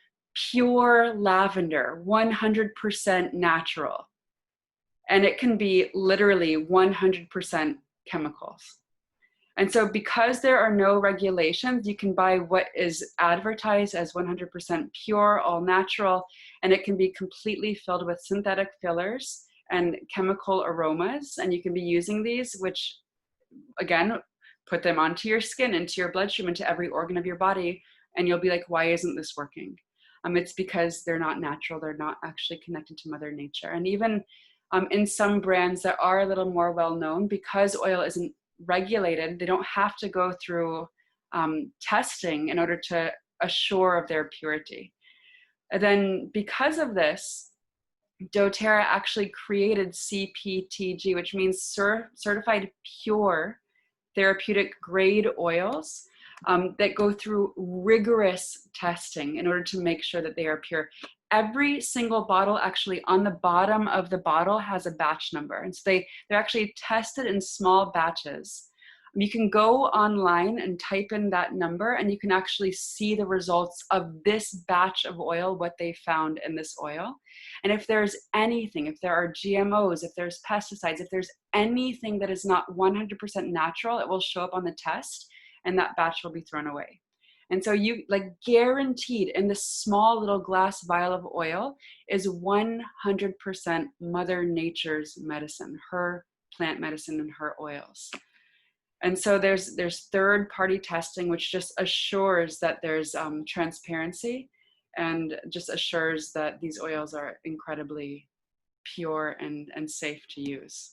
pure lavender, 100% natural. And it can be literally 100% chemicals. And so because there are no regulations, you can buy what is advertised as 100% pure, all natural, and it can be completely filled with synthetic fillers and chemical aromas. And you can be using these, which again, put them onto your skin, into your bloodstream, into every organ of your body. And you'll be like, why isn't this working? It's because they're not natural. They're not actually connected to Mother Nature. And even in some brands that are a little more well-known, because oil isn't regulated, they don't have to go through testing in order to assure of their purity. And then because of this, doTERRA actually created CPTG, which means certified pure therapeutic grade oils that go through rigorous testing in order to make sure that they are pure. Every single bottle actually on the bottom of the bottle has a batch number. And so they're actually tested in small batches. You can go online and type in that number and you can actually see the results of this batch of oil, what they found in this oil. And if there's anything, if there are GMOs, if there's pesticides, if there's anything that is not 100% natural, it will show up on the test and that batch will be thrown away. And so you guaranteed in this small little glass vial of oil is 100% Mother Nature's medicine, her plant medicine in her oils. And so there's third-party testing, which just assures that there's transparency and just assures that these oils are incredibly pure and safe to use.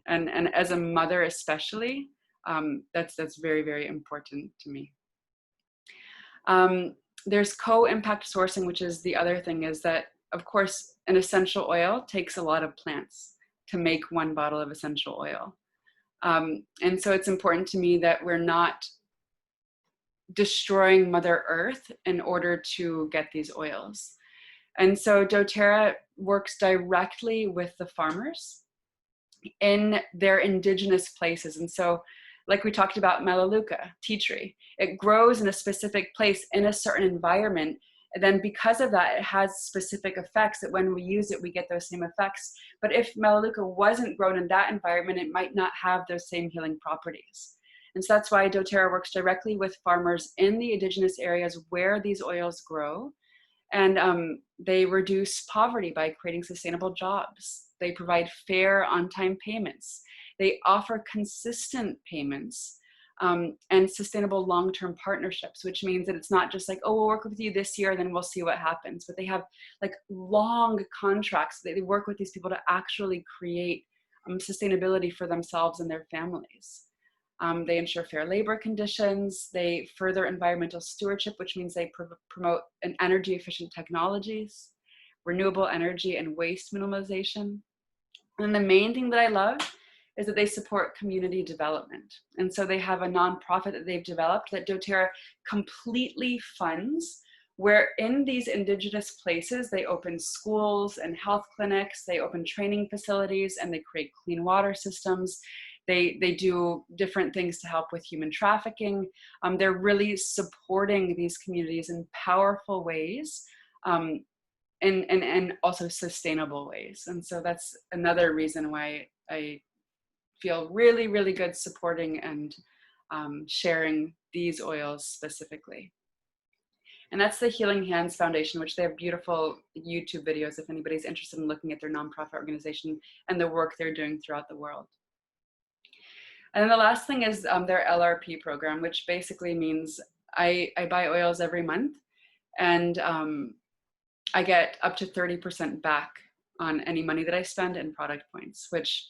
And as a mother especially, that's very, very important to me. There's co-impact sourcing, which is the other thing, is that, of course, an essential oil takes a lot of plants to make one bottle of essential oil. And so it's important to me that we're not destroying Mother Earth in order to get these oils. And so doTERRA works directly with the farmers in their indigenous places. And so, like we talked about Melaleuca, tea tree, it grows in a specific place in a certain environment. And then because of that, it has specific effects that when we use it, we get those same effects. But if Melaleuca wasn't grown in that environment, it might not have those same healing properties. And so that's why doTERRA works directly with farmers in the indigenous areas where these oils grow. And they reduce poverty by creating sustainable jobs. They provide fair, on-time payments. They offer consistent payments and sustainable long-term partnerships, which means that it's not just like, oh, we'll work with you this year, then we'll see what happens. But they have like long contracts. They work with these people to actually create sustainability for themselves and their families. They ensure fair labor conditions. They further environmental stewardship, which means they promote an energy efficient technologies, renewable energy, and waste minimalization. And the main thing that I love is that they support community development. And so they have a nonprofit that they've developed that doTERRA completely funds, where in these indigenous places, they open schools and health clinics, they open training facilities, and they create clean water systems. They do different things to help with human trafficking. They're really supporting these communities in powerful ways and also sustainable ways. And so that's another reason why I feel really, really good supporting and sharing these oils specifically. And that's the Healing Hands Foundation, which they have beautiful YouTube videos if anybody's interested in looking at their nonprofit organization and the work they're doing throughout the world. And then the last thing is their LRP program, which basically means I buy oils every month, and I get up to 30% back on any money that I spend in product points, which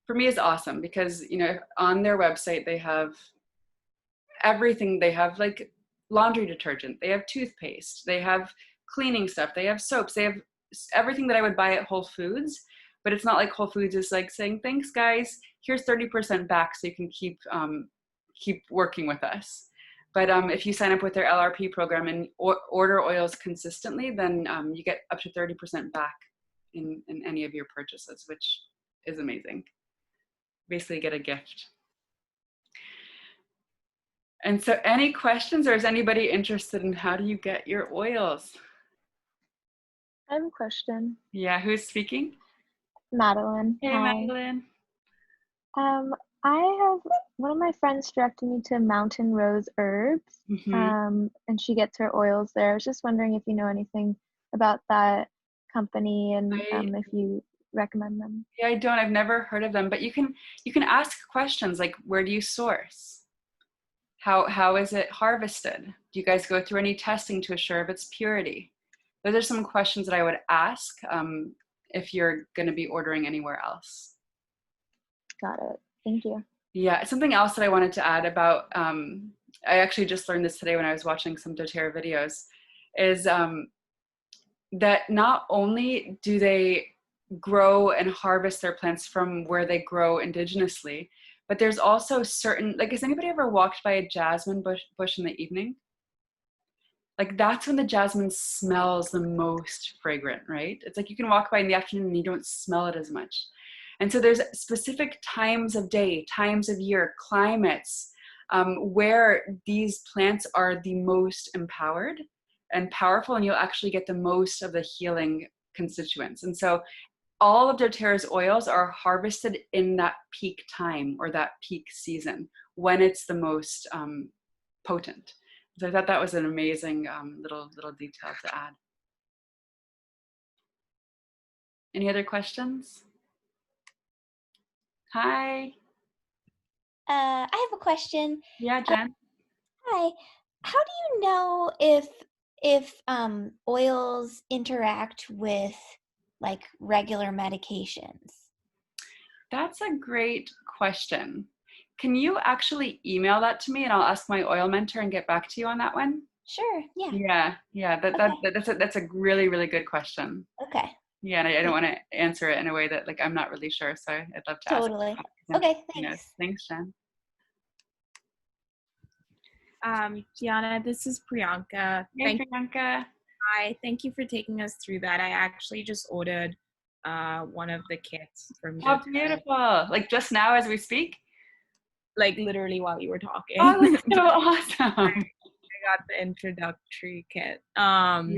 for me is awesome because, you know, on their website, they have everything. They have like laundry detergent, they have toothpaste, they have cleaning stuff, they have soaps, they have everything that I would buy at Whole Foods. But it's not like Whole Foods is like saying, thanks guys, here's 30% back so you can keep working with us. But if you sign up with their LRP program and order oils consistently, then you get up to 30% back in any of your purchases, which is amazing. Basically get a gift. And so any questions, or is anybody interested in how do you get your oils? I have a question. Yeah, who's speaking? Madeline. Hey, Hi. Madeline. I have one of my friends directed me to Mountain Rose Herbs, and she gets her oils there. I was just wondering if you know anything about that company and if you recommend them. Yeah, I don't. I've never heard of them, but you can ask questions like, where do you source? How is it harvested? Do you guys go through any testing to assure of its purity? Those are some questions that I would ask if you're going to be ordering anywhere else. Got it. Thank you. Yeah, something else that I wanted to add about, I actually just learned this today when I was watching some doTERRA videos, is that not only do they grow and harvest their plants from where they grow indigenously, but there's also certain, like, has anybody ever walked by a jasmine bush in the evening? Like, that's when the jasmine smells the most fragrant, right? It's like you can walk by in the afternoon and you don't smell it as much. And so there's specific times of day, times of year, climates where these plants are the most empowered and powerful, and you'll actually get the most of the healing constituents. And so all of doTERRA's oils are harvested in that peak time or that peak season when it's the most potent. So I thought that was an amazing little detail to add. Any other questions? Hi. I have a question. Yeah, Jen. Hi. How do you know if oils interact with like regular medications? That's a great question. Can you actually email that to me and I'll ask my oil mentor and get back to you on that one? Sure. Yeah. Yeah. That's a really, really good question. Okay. Yeah, and I don't want to answer it in a way that like I'm not really sure, so I'd love to ask. Totally. Okay, thanks. Thanks, Jen. Gianna, this is Priyanka. Hey, Priyanka. Hi, thank you for taking us through that. I actually just ordered one of the kits from Oh, beautiful. Like just now as we speak? Like literally while you were talking. Oh, that's so awesome. I got the introductory kit and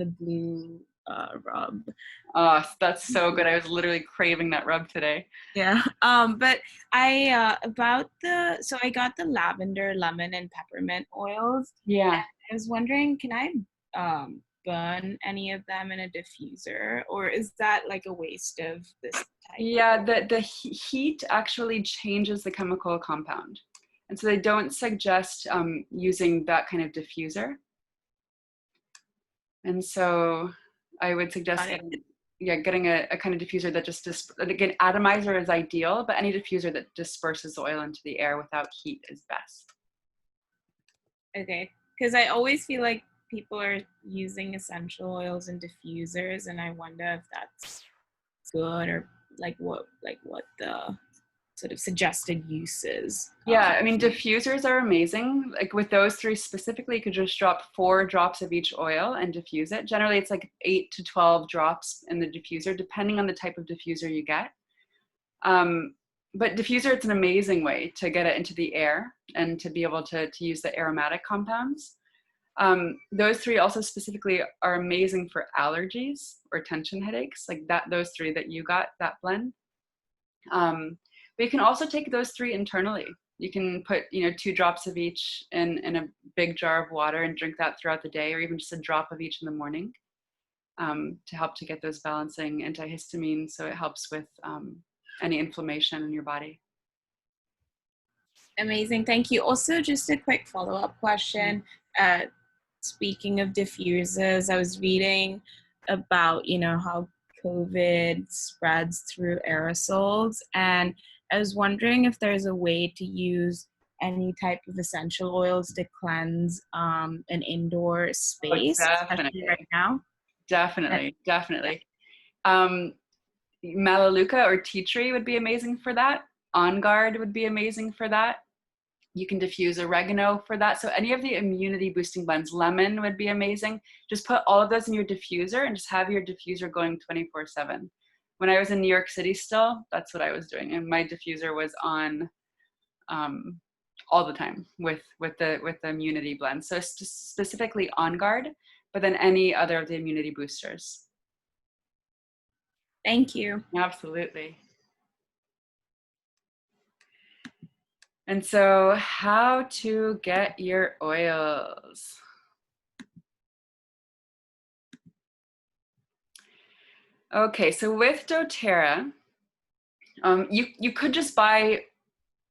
the blue rub. Oh, that's so good. I was literally craving that rub today. Yeah. But I so I got the lavender, lemon, and peppermint oils. Yeah. I was wondering, can I burn any of them in a diffuser, or is that like a waste of this type? Yeah, the heat actually changes the chemical compound. And so they don't suggest using that kind of diffuser. And so I would suggest getting a kind of diffuser that just, again, atomizer is ideal, but any diffuser that disperses oil into the air without heat is best. Okay, because I always feel like people are using essential oils and diffusers, and I wonder if that's good or like what the sort of suggested uses. Yeah, I mean, diffusers are amazing. Like with those three specifically, you could just drop 4 drops of each oil and diffuse it. Generally, it's like 8 to 12 drops in the diffuser, depending on the type of diffuser you get. But diffuser, it's an amazing way to get it into the air and to be able to use the aromatic compounds. Those 3 also specifically are amazing for allergies or tension headaches, like those 3 that you got, that blend. But you can also take those 3 internally. You can put, 2 drops of each in a big jar of water and drink that throughout the day, or even just a drop of each in the morning to help to get those balancing antihistamines. So it helps with any inflammation in your body. Amazing, thank you. Also, just a quick follow-up question. Speaking of diffusers, I was reading about, how COVID spreads through aerosols, and I was wondering if there's a way to use any type of essential oils to cleanse an indoor space, especially right now. Definitely. Melaleuca or tea tree would be amazing for that. On Guard would be amazing for that. You can diffuse oregano for that. So any of the immunity boosting blends, lemon would be amazing. Just put all of those in your diffuser and just have your diffuser going 24/7. When I was in New York City still, that's what I was doing. And my diffuser was on all the time with the immunity blend. So specifically On Guard, but then any other of the immunity boosters. Thank you. Absolutely. And so how to get your oils. Okay, so with doTERRA, you could just buy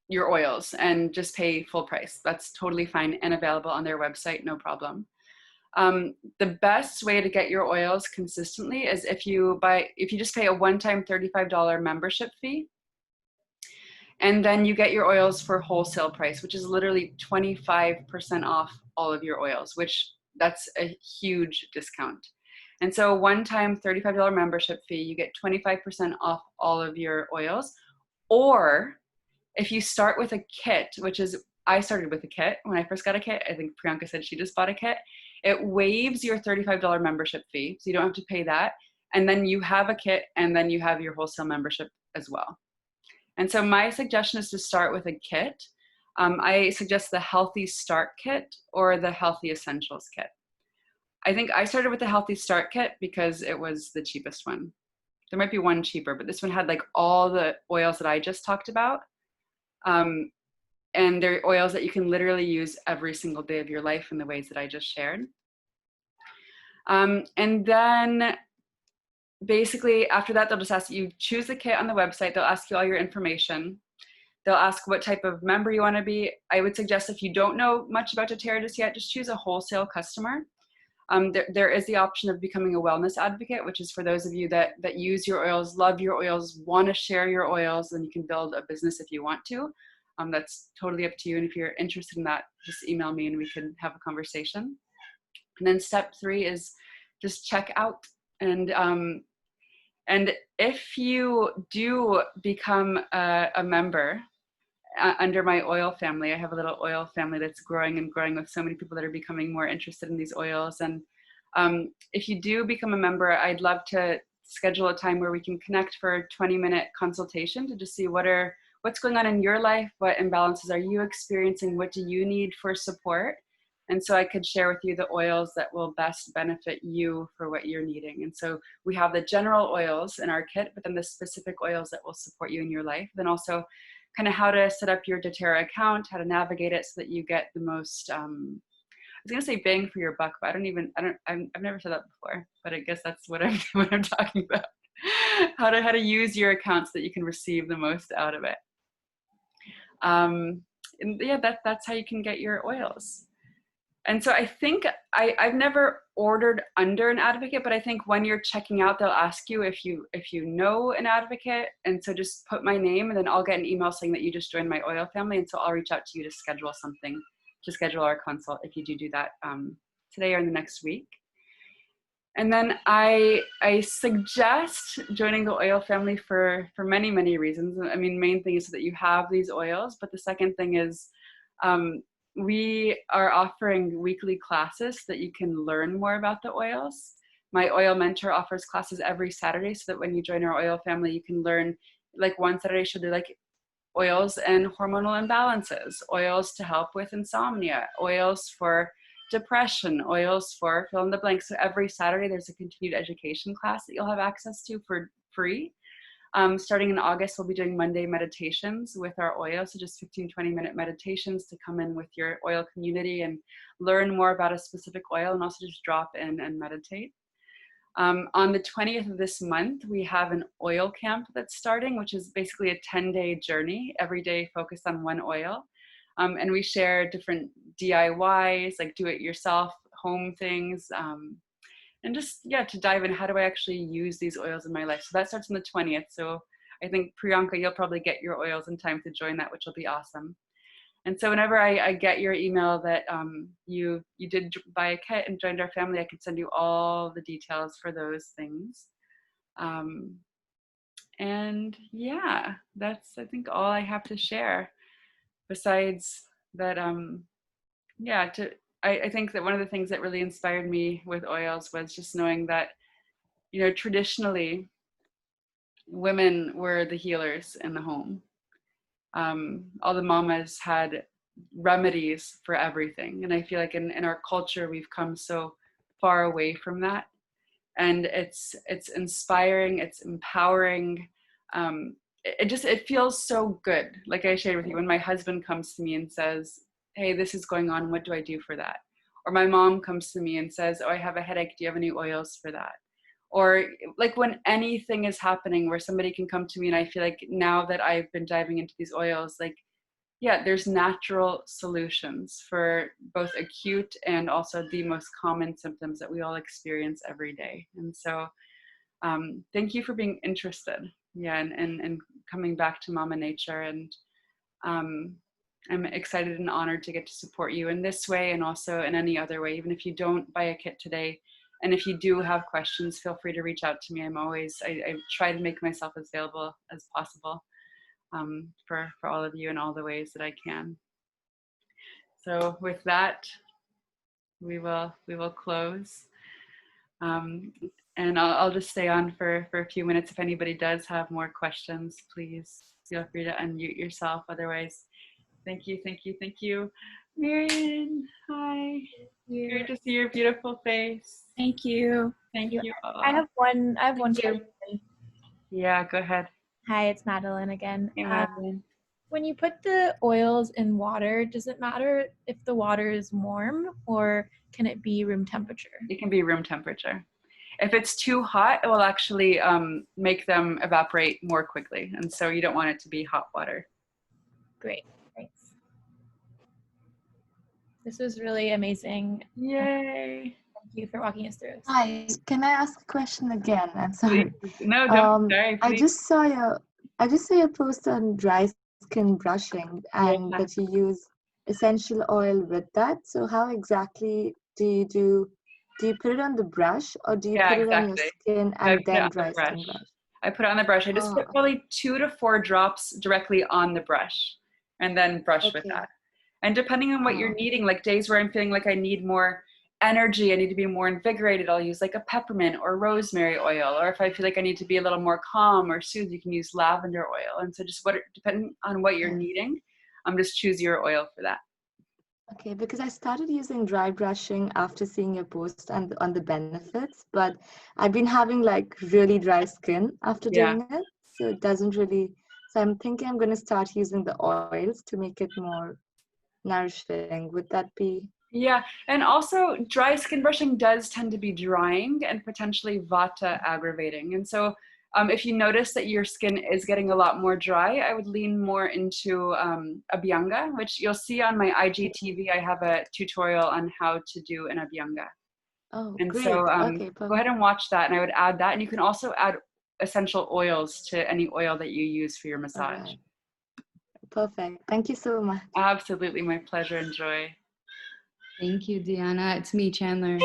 your oils and just pay full price. That's totally fine and available on their website, no problem. The best way to get your oils consistently is if you just pay a one-time $35 membership fee, and then you get your oils for wholesale price, which is literally 25% off all of your oils, which that's a huge discount. And so one-time $35 membership fee, you get 25% off all of your oils. Or if you start with a kit, which is, I started with a kit when I first got a kit. I think Priyanka said she just bought a kit. It waives your $35 membership fee, so you don't have to pay that. And then you have a kit, and then you have your wholesale membership as well. And so my suggestion is to start with a kit. I suggest the Healthy Start Kit or the Healthy Essentials Kit. I think I started with the Healthy Start Kit because it was the cheapest one. There might be one cheaper, but this one had like all the oils that I just talked about. And they're oils that you can literally use every single day of your life in the ways that I just shared. And then basically after that, they'll just ask you, choose the kit on the website. They'll ask you all your information. They'll ask what type of member you want to be. I would suggest if you don't know much about doTERRA just yet, just choose a wholesale customer. There is the option of becoming a wellness advocate, which is for those of you that use your oils, love your oils, want to share your oils, and you can build a business if you want to. That's totally up to you. And if you're interested in that, just email me and we can have a conversation. And then step 3 is just check out. And if you do become a member under my oil family, I have a little oil family that's growing and growing with so many people that are becoming more interested in these oils. And if you do become a member, I'd love to schedule a time where we can connect for a 20-minute consultation to just see what's going on in your life, what imbalances are you experiencing, what do you need for support. And so I could share with you the oils that will best benefit you for what you're needing. And so we have the general oils in our kit, but then the specific oils that will support you in your life. Then also kind of how to set up your doTERRA account, how to navigate it so that you get the most, I was gonna say bang for your buck, but I've never said that before, but I guess that's what I'm talking about. How to use your account so that you can receive the most out of it. And yeah, that's how you can get your oils. And so I think I've never ordered under an advocate, but I think when you're checking out, they'll ask you if you know an advocate. And so just put my name and then I'll get an email saying that you just joined my oil family. And so I'll reach out to you to schedule something, to schedule our consult if you do that today or in the next week. And then I suggest joining the oil family for many, many reasons. I mean, main thing is that you have these oils, but the second thing is we are offering weekly classes so that you can learn more about the oils. My oil mentor offers classes every Saturday so that when you join our oil family, you can learn, like one Saturday she'll do like oils and hormonal imbalances, oils to help with insomnia, oils for depression, oils for fill in the blank. So every Saturday there's a continued education class that you'll have access to for free. Starting in August, we'll be doing Monday meditations with our oil. So just 15-20-minute meditations to come in with your oil community and learn more about a specific oil and also just drop in and meditate. On the 20th of this month, we have an oil camp that's starting, which is basically a 10-day journey, every day focused on one oil. And we share different DIYs, like do-it-yourself home things, and just, yeah, to dive in, how do I actually use these oils in my life? So that starts on the 20th. So I think, Priyanka, you'll probably get your oils in time to join that, which will be awesome. And so whenever I get your email that you did buy a kit and joined our family, I can send you all the details for those things. And yeah, that's, I think, all I have to share. Besides that, yeah, I think that one of the things that really inspired me with oils was just knowing that, you know, traditionally, women were the healers in the home. All the mamas had remedies for everything. And I feel like in our culture, we've come so far away from that. And it's inspiring, it's empowering. It feels so good. Like I shared with you, when my husband comes to me and says, hey, this is going on, what do I do for that? Or my mom comes to me and says, oh, I have a headache, do you have any oils for that? Or like when anything is happening where somebody can come to me, and I feel like now that I've been diving into these oils, like, yeah, there's natural solutions for both acute and also the most common symptoms that we all experience every day. And so thank you for being interested. Yeah, and coming back to Mama Nature. And I'm excited and honored to get to support you in this way and also in any other way, even if you don't buy a kit today. And if you do have questions, feel free to reach out to me. I try to make myself as available as possible for all of you in all the ways that I can. So with that, we will close. And I'll just stay on for a few minutes. If anybody does have more questions, please feel free to unmute yourself. Otherwise, thank you. Marion, hi. Great to see your beautiful face. Thank you. Thank you all. I have one question. Yeah, go ahead. Hi, it's Madeline again. Hey, Madeline. When you put the oils in water, does it matter if the water is warm or can it be room temperature? It can be room temperature. If it's too hot, it will actually make them evaporate more quickly. And so you don't want it to be hot water. Great. Thanks. This was really amazing. Yay. Thank you for walking us through this. Hi, can I ask a question again? I'm sorry. No, don't. Sorry, I please. just saw your post on dry skin brushing, and that you use essential oil with that. So how exactly do you put it on the brush, or do you put it on your skin and then dry skin brush? I put it on the brush. I just put probably 2 to 4 drops directly on the brush and then brush with that. And depending on what you're needing, like days where I'm feeling like I need more energy, I need to be more invigorated, I'll use like a peppermint or rosemary oil. Or if I feel like I need to be a little more calm or soothed, you can use lavender oil. And so just depending on what you're needing, just choose your oil for that. Okay, because I started using dry brushing after seeing your post on the benefits, but I've been having like really dry skin after doing it. So it doesn't really, so I'm thinking I'm going to start using the oils to make it more nourishing. Would that be? Yeah, and also dry skin brushing does tend to be drying and potentially vata aggravating. And so if you notice that your skin is getting a lot more dry, I would lean more into Abhyanga, which you'll see on my IGTV. I have a tutorial on how to do an Abhyanga. Oh, and great. so Okay, go ahead and watch that, and I would add that. And you can also add essential oils to any oil that you use for your massage. Right. Perfect. Thank you so much. Absolutely, my pleasure and joy. Thank you, Deanna. It's me, Chandler.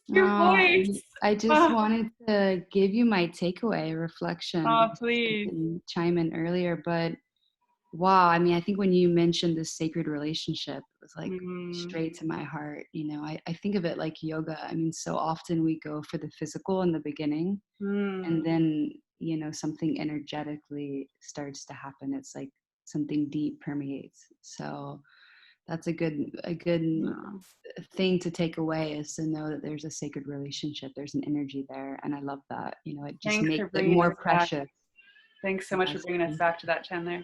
Your voice. I just wanted to give you my takeaway reflection. Please. Chime in earlier, but wow, I mean, I think when you mentioned this sacred relationship, it was like straight to my heart. You know, I think of it like yoga. I mean, so often we go for the physical in the beginning, and then, you know, something energetically starts to happen. It's like something deep permeates. So that's a good thing to take away, is to know that there's a sacred relationship. There's an energy there. And I love that. You know, it just makes it more precious. Thanks so much for bringing us back to that, Chandler.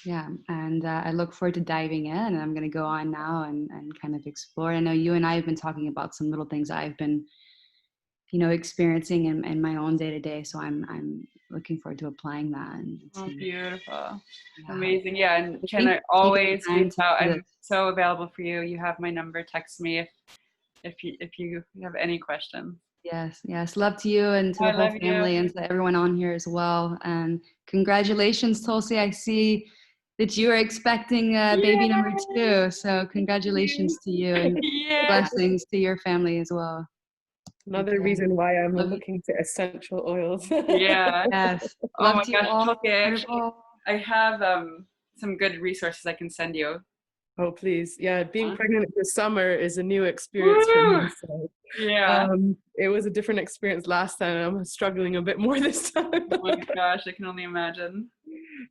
Yeah. And I look forward to diving in, and I'm going to go on now and kind of explore. I know you and I have been talking about some little things I've been, you know, experiencing in my own day to day. So I'm looking forward to applying that. And beautiful. Yeah. Amazing. Yeah. And Chandler, always reach out. I'm so available for you. You have my number. Text me if you have any questions. Yes. Love to you and to the whole family and to everyone on here as well. And congratulations, Tulsi. I see that you are expecting baby number 2. So congratulations to you, and blessings to your family as well. Another reason why I'm looking to essential oils. Yes. Oh my gosh, Tulsi, I have some good resources I can send you. Oh, please. Yeah, being pregnant this summer is a new experience for me. So, it was a different experience last time. I'm struggling a bit more this time. Oh my gosh, I can only imagine.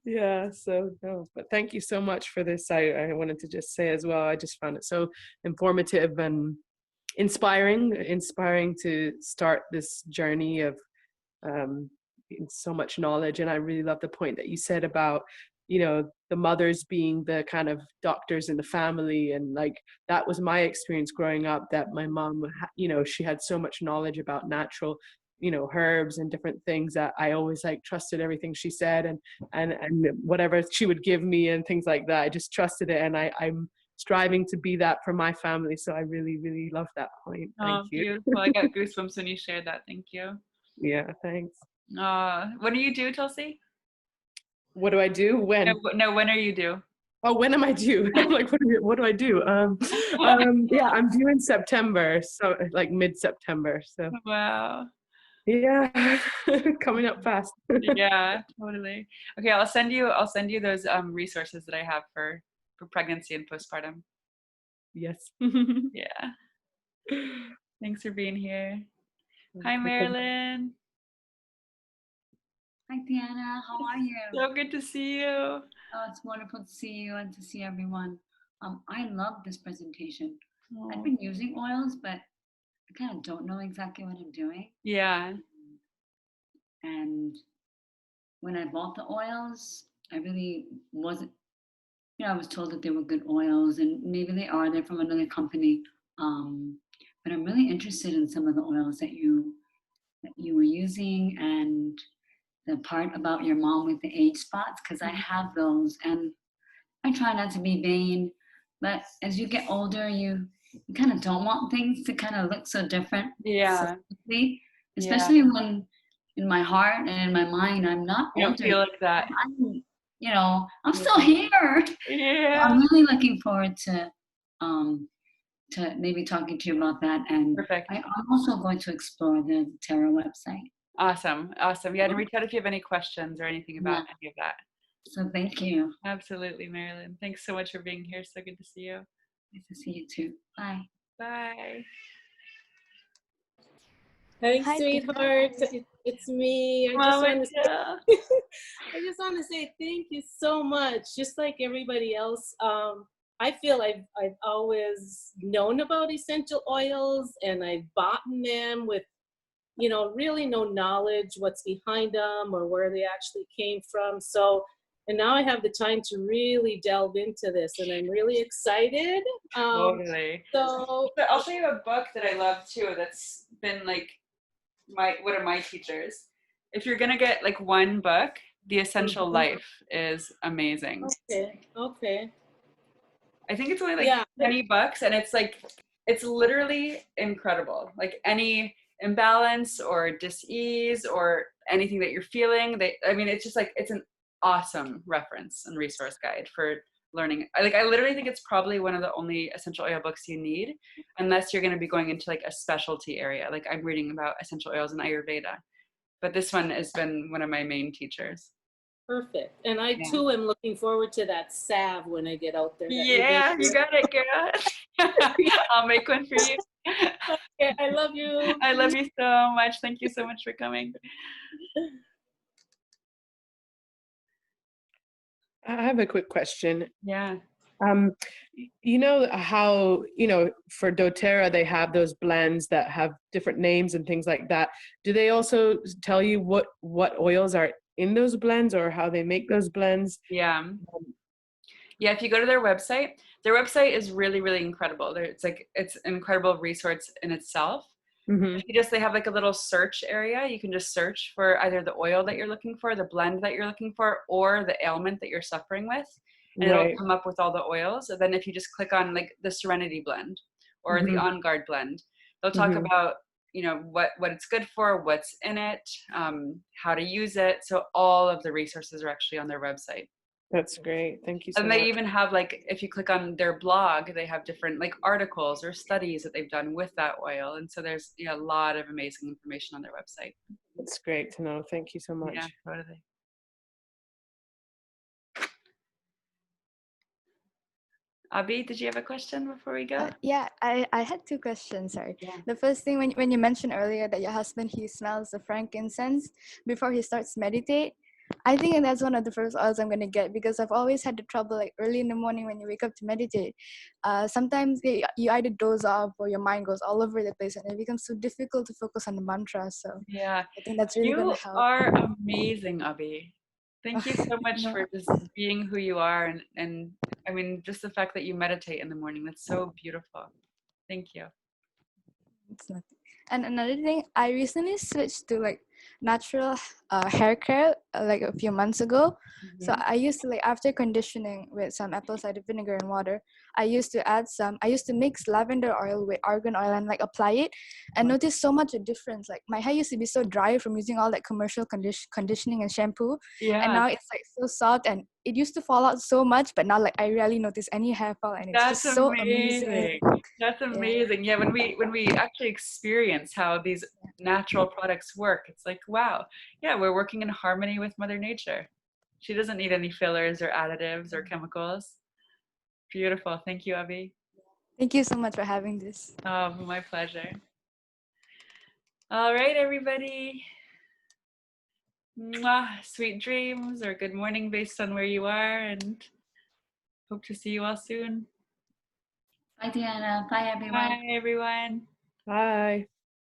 Yeah, so no, but thank you so much for this. I wanted to just say as well, I just found it so informative and inspiring to start this journey of so much knowledge. And I really love the point that you said about, you know, the mothers being the kind of doctors in the family. And like, that was my experience growing up, that my mom, you know, she had so much knowledge about natural, you know, herbs and different things, that I always like trusted everything she said, and whatever she would give me and things like that. I just trusted it. And I'm striving to be that for my family. So I really, really love that point. Thank you. Beautiful. I got goosebumps when you shared that. Thank you. Yeah, thanks. What do you do, Tulsi? What do I do? When? No, when are you due? Oh, when am I due? I'm like, what do I do? Yeah, I'm due in September. So like mid-September. So. Wow. Yeah, coming up fast. Yeah, totally. Okay, I'll send you those resources that I have for pregnancy and postpartum. Yes. Yeah. Thanks for being here. Hi, Marilyn. Hi, Deanna. How are you? So good to see you. Oh, it's wonderful to see you and to see everyone. I love this presentation. I've been using oils, but I kind of don't know exactly what I'm doing. Yeah. And when I bought the oils, I really wasn't, you know, I was told that they were good oils, and maybe they are. They're from another company. but I'm really interested in some of the oils that you were using, and the part about your mom with the age spots, because I have those, and I try not to be vain, but as you get older, you kind of don't want things to kind of look so different. Yeah. So quickly, especially when in my heart and in my mind, I'm not You don't older. feel like that. I'm, you know, I'm still here. Yeah. I'm really looking forward to maybe talking to you about that. And Perfect. I'm also going to explore the Terra website. Awesome. Yeah, and reach out if you have any questions or anything about any of that. So thank you. Absolutely, Marilyn. Thanks so much for being here. So good to see you. Nice to see you too. Bye. Bye. Hey, Hi, sweetheart. It's me. I just want to say thank you so much. Just like everybody else, I feel I've always known about essential oils, and I've bought them with, you know, really no knowledge what's behind them or where they actually came from. So, and now I have the time to really delve into this, and I'm really excited. Totally. So I'll show you a book that I love too. That's been like one of my teachers. If you're gonna get like one book, The Essential Life is amazing. Okay. I think it's only like 20 bucks, and it's literally incredible. Like any imbalance or dis-ease or anything that you're feeling, it's just like, it's an awesome reference and resource guide for learning. I literally think it's probably one of the only essential oil books you need, unless you're going to be going into like a specialty area. Like I'm reading about essential oils in Ayurveda, but this one has been one of my main teachers. Perfect. And I too am looking forward to that salve when I get out there. Yeah, you got it, girl. I'll make one for you. Okay, I love you. I love you so much. Thank you so much for coming. I have a quick question. Yeah. You know how, you know, for doTERRA, they have those blends that have different names and things like that. Do they also tell you what oils are in those blends or how they make those blends? Yeah. Yeah, if you go to their website is really, really incredible. It's an incredible resource in itself. They have like a little search area. You can just search for either the oil that you're looking for, the blend that you're looking for, or the ailment that you're suffering with. And it'll come up with all the oils. And then if you just click on like the Serenity blend or the On Guard blend, they'll talk about, you know, what it's good for, what's in it, how to use it. So all of the resources are actually on their website. That's great. Thank you so much. much. And they even have, like, if you click on their blog, they have different like articles or studies that they've done with that oil. And so there's a lot of amazing information on their website. That's great to know. Thank you so much. Yeah, totally. Abby, did you have a question before we go? Yeah, I had two questions, sorry. Yeah. The first thing, when you mentioned earlier that your husband, he smells the frankincense before he starts meditate, I think that's one of the first oils I'm going to get, because I've always had the trouble like early in the morning when you wake up to meditate. Sometimes you either doze off or your mind goes all over the place and it becomes so difficult to focus on the mantra. So yeah, I think that's really going to help. You are amazing, Abby. Thank you so much for just being who you are. And I mean, just the fact that you meditate in the morning, that's so beautiful. Thank you. It's nothing. And another thing, I recently switched to like natural hair care like a few months ago. So I used to, like, after conditioning with some apple cider vinegar and water, I used to mix lavender oil with argan oil and like apply it, and notice so much a difference. Like my hair used to be so dry from using all that commercial conditioning and shampoo, and now it's like so soft, and it used to fall out so much, but now like I rarely notice any hair fall, and it's just so amazing. That's amazing. Yeah, when we actually experience how these natural products work, it's like, wow, yeah, we're working in harmony with Mother Nature. She doesn't need any fillers or additives or chemicals. Beautiful. Thank you, Abby. Thank you so much for having this. Oh, my pleasure. All right, everybody. Mwah. Sweet dreams or good morning based on where you are, and hope to see you all soon. Bye, Deanna. Bye, everyone. Bye, everyone. Bye.